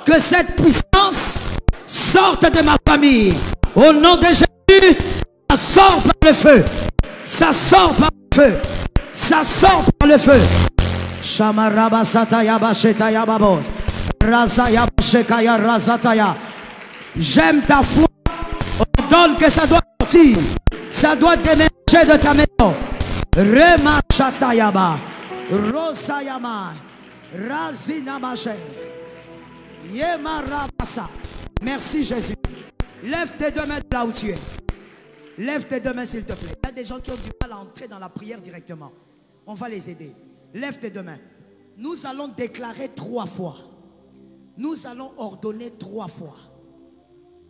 que cette puissance sorte de ma famille. Au nom de Jésus, ça sort par le feu. Ça sort par le feu. Ça sort par le feu. Shamaraba sataya bashetaya babos. Razaya bashekaya razataya. J'aime ta foi. Ordonne que ça doit sortir. Ça doit déménager de ta maison. Rema shatayaba. Rosayama. Razina mashe. Yema rabasa. Merci Jésus. Lève tes deux mains de là où tu es. Lève tes deux mains s'il te plaît. Il y a des gens qui ont du mal à entrer dans la prière directement. On va les aider. Lève tes deux mains. Nous allons déclarer 3 fois. Nous allons ordonner 3 fois.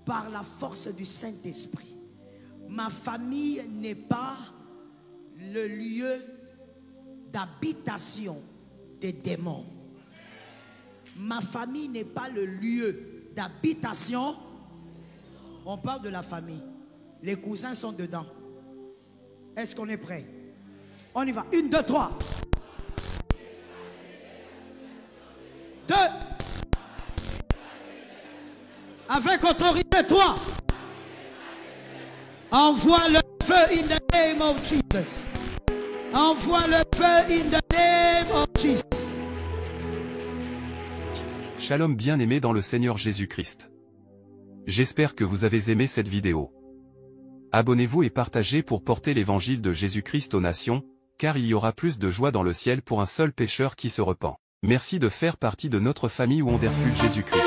Par la force du Saint-Esprit. Ma famille n'est pas le lieu d'habitation des démons. Ma famille n'est pas le lieu d'habitation. On parle de la famille. Les cousins sont dedans. Est-ce qu'on est prêt? On y va. 1, 2, 3. 2. Avec autorité, 3. Envoie le feu in the name of Jesus. Envoie le feu in the name of Jesus. Shalom bien-aimés dans le Seigneur Jésus-Christ. J'espère que vous avez aimé cette vidéo. Abonnez-vous et partagez pour porter l'évangile de Jésus-Christ aux nations, car il y aura plus de joie dans le ciel pour un seul pécheur qui se repent. Merci de faire partie de notre famille Wonderful Jésus-Christ.